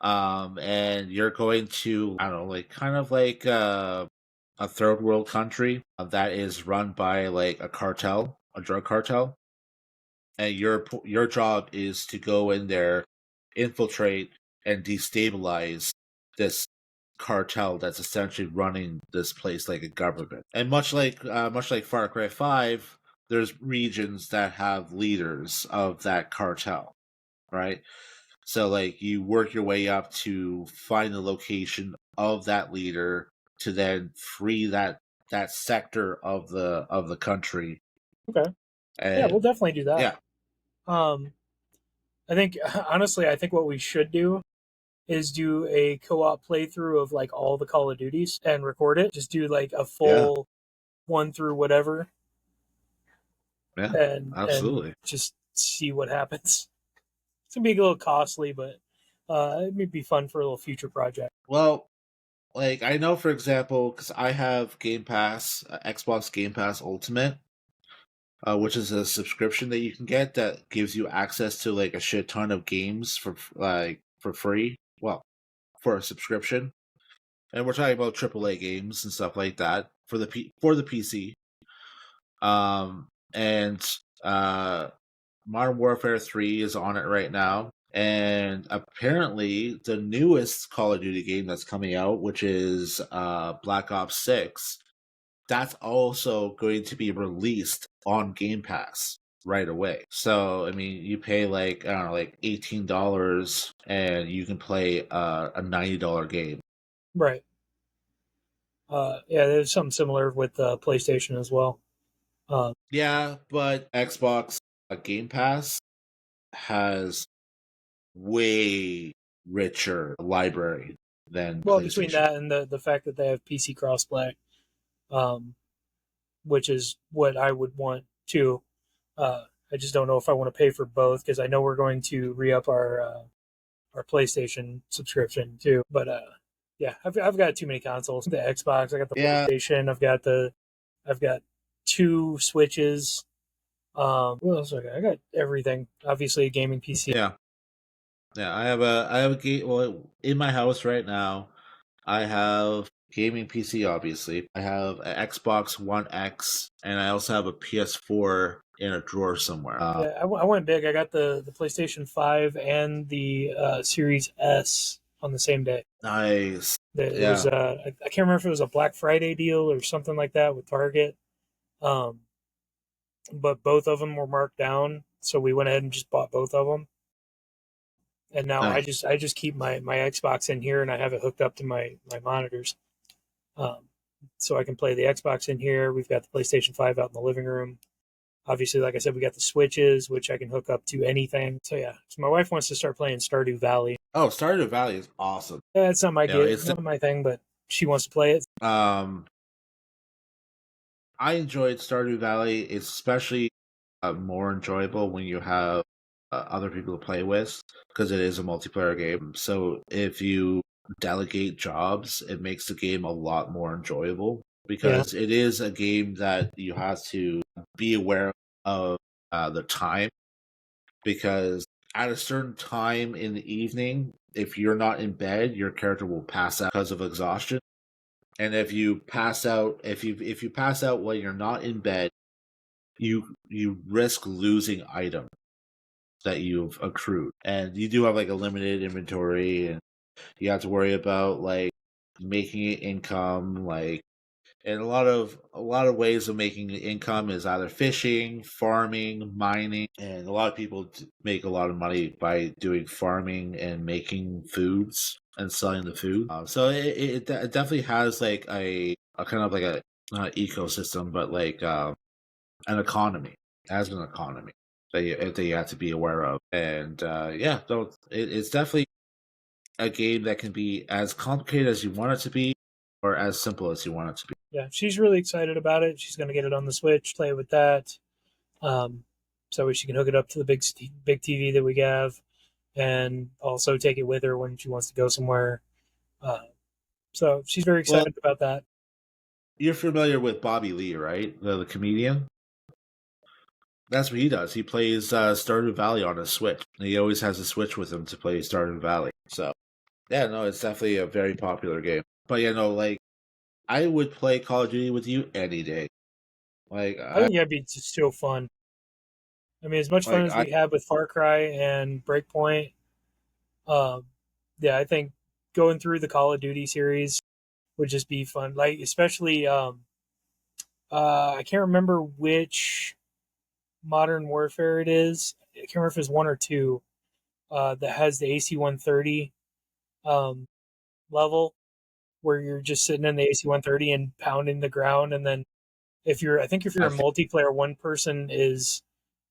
And you're going to, I don't know, like kind of like a third world country that is run by like a cartel, a drug cartel, and your job is to go in there, infiltrate, and destabilize this cartel that's essentially running this place like a government. And much like Far Cry 5, there's regions that have leaders of that cartel, right? So like you work your way up to find the location of that leader to then free that sector of the country. Okay. Yeah, And we'll definitely do that. yeah. I think honestly, I think what we should do is do a co-op playthrough of like all the Call of Duties and record it. Just do like a full one through whatever. Yeah. And just see what happens. It's gonna be a little costly, but it may be fun for a little future project. Well, like I know, for example, because I have Game Pass, Xbox Game Pass Ultimate, which is a subscription that you can get that gives you access to like a shit ton of games for free. Well, for a subscription, and we're talking about AAA games and stuff like that for the PC. And Modern Warfare 3 is on it right now. And apparently the newest Call of Duty game that's coming out, which is Black Ops 6, that's also going to be released on Game Pass right away. So, I mean, you pay like, I don't know, like $18 and you can play a $90 game. Right. Yeah, there's something similar with PlayStation as well. Yeah, but Xbox Game Pass has way richer library than PlayStation. Between that and the fact that they have PC crossplay, which is what I would want too. I just don't know if I want to pay for both because I know we're going to re-up our PlayStation subscription too. But yeah, I've got too many consoles. The Xbox, I got the PlayStation, I've got 2 Switches. What else do I got? I got everything. Obviously, a gaming PC. Yeah, I have a game. Well, in my house right now, I have gaming PC. Obviously, I have an Xbox One X, and I also have a PS4 in a drawer somewhere. Yeah, I went big. I got the PlayStation 5 and the Series S on the same day. Nice. It was I can't remember if it was a Black Friday deal or something like that with Target. But both of them were marked down, so we went ahead and just bought both of them. And now nice. I just keep my Xbox in here, and I have it hooked up to my monitors, so I can play the Xbox in here. We've got the PlayStation 5 out in the living room. Obviously, like I said, we got the Switches, which I can hook up to anything. So yeah, so my wife wants to start playing Stardew Valley. Oh, Stardew Valley is awesome. It's not my It's not my thing, but she wants to play it. I enjoyed Stardew Valley. It's especially more enjoyable when you have other people to play with because it is a multiplayer game. So if you delegate jobs, it makes the game a lot more enjoyable Yeah, because it is a game that you have to be aware of the time because at a certain time in the evening, if you're not in bed, your character will pass out because of exhaustion. And if you pass out, if you pass out while you're not in bed, you risk losing items that you've accrued, and you do have like a limited inventory, and you have to worry about like making it income, like and a lot of ways of making income is either fishing, farming, mining, and a lot of people make a lot of money by doing farming and making foods and selling the food. So it definitely has like a kind of like a not ecosystem, but like an economy, as an economy that you have to be aware of. And yeah, so it's definitely a game that can be as complicated as you want it to be, or as simple as you want it to be. yeah, she's really excited about it. She's going to get it on the Switch, play with that, um, so she can hook it up to the big TV that we have, and also take it with her when she wants to go somewhere. Uh, so she's very Well, excited about that. you're familiar with Bobby Lee, right? The comedian. That's what he does. He plays Stardew Valley on a Switch. And he always has a Switch with him to play Stardew Valley. So yeah, no, it's definitely a very popular game. But yeah, no, like I would play Call of Duty with you any day. Like I I think that'd be just so fun. I mean, as much fun like as I we had with Far Cry and Breakpoint, um, yeah, I think going through the Call of Duty series would just be fun. Like, especially, I can't remember which Modern Warfare it is. I can't remember if it's one or two that has the AC-130 um, level where you're just sitting in the AC-130 and pounding the ground, and then I think if you're I a think multiplayer, one person is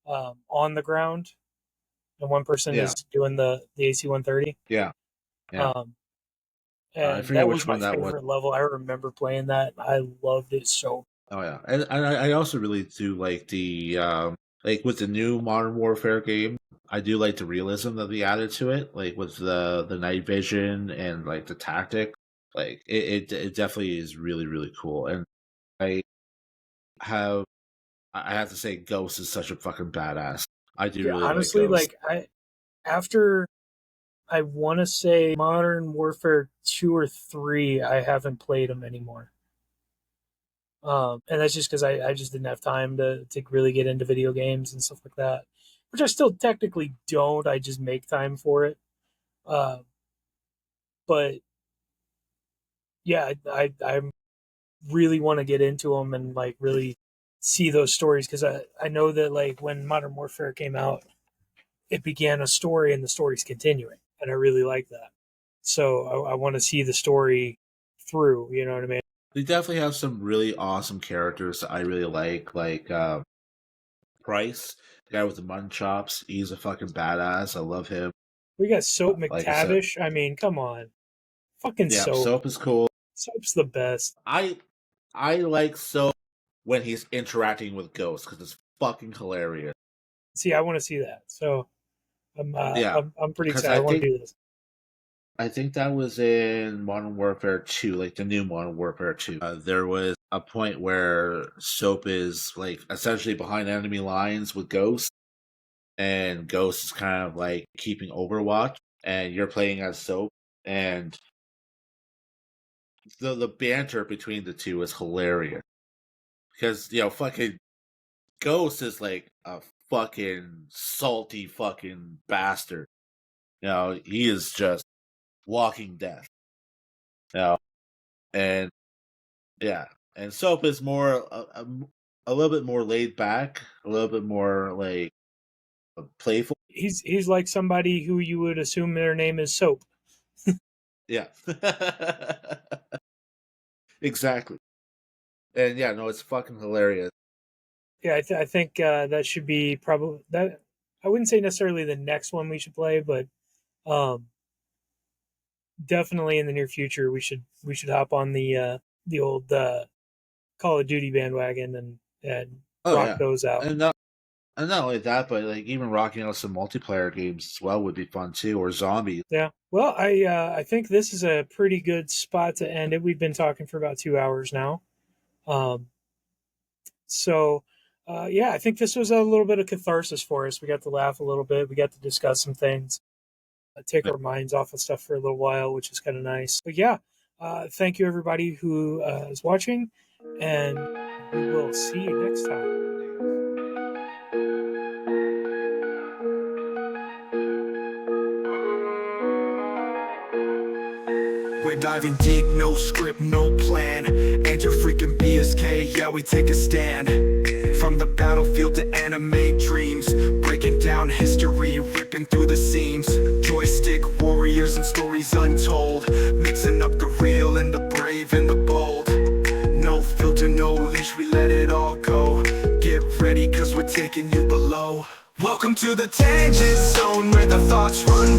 on the ground and one person yeah, is doing the AC-130. yeah, yeah. Um, I and forget that was which my one that was. favorite level. I remember playing that. I loved it so. Oh yeah, and I also really do like the like with the new Modern Warfare game. I do like the realism that they added to it, like with the night vision and like the tactic. Like it definitely is really cool. And I have I have to say, Ghost is such a fucking badass. I do Yeah, really like honestly, Ghost. like after I want to say Modern Warfare 2 or 3, I haven't played them anymore. And that's just because I just didn't have time to really get into video games and stuff like that, which I still technically don't. I just make time for it. Uh, but yeah, I really want to get into them and like really see those stories because I know that like when Modern Warfare came out, it began a story and the story's continuing, and I really like that. So I want to see the story through. You know what I mean? They definitely have some really awesome characters that I really like Price, the guy with the mutton chops. He's a fucking badass. I love him. We got Soap Like I said, McTavish. I mean, come on, fucking yeah, Soap. Soap is cool. Soap's the best. I I like Soap when he's interacting with Ghost because it's fucking hilarious. See, I want to see that. So Yeah, I'm pretty because excited. I want to do this. I think that was in Modern Warfare 2, like the new Modern Warfare 2. There was a point where Soap is like essentially behind enemy lines with Ghost, and Ghost is kind of like keeping Overwatch, and you're playing as Soap, and the banter between the two is hilarious because fucking Ghost is like a fucking salty fucking bastard. He is just walking death. You know, and yeah, and Soap is more a little bit more laid back, a little bit more like playful. He's like somebody who you would assume their name is Soap. Yeah, exactly. And yeah, no, it's fucking hilarious. Yeah, I think that should be probably that. I wouldn't say necessarily the next one we should play, but um, definitely in the near future we should hop on the old Call of Duty bandwagon and Oh rock yeah, those out. and not only that, but like even rocking out some multiplayer games as well would be fun too, or zombies. Yeah. Well, I think this is a pretty good spot to end it. We've been talking for about 2 hours now. Um, so yeah, I think this was a little bit of catharsis for us. We got to laugh a little bit. We got to discuss some things, take our minds off of stuff for a little while, which is kind of nice. But yeah, thank you everybody who is watching, and we will see you next time. We're diving deep, no script, no plan. And your freaking BSK, yeah, we take a stand. From the battlefield to anime dreams, breaking down history, ripping through the seams. Joystick warriors and stories untold, mixing up the real and the brave and the bold. No filter, no leash, we let it all go. Get ready, cause we're taking you below. Welcome to the tangent zone, where the thoughts run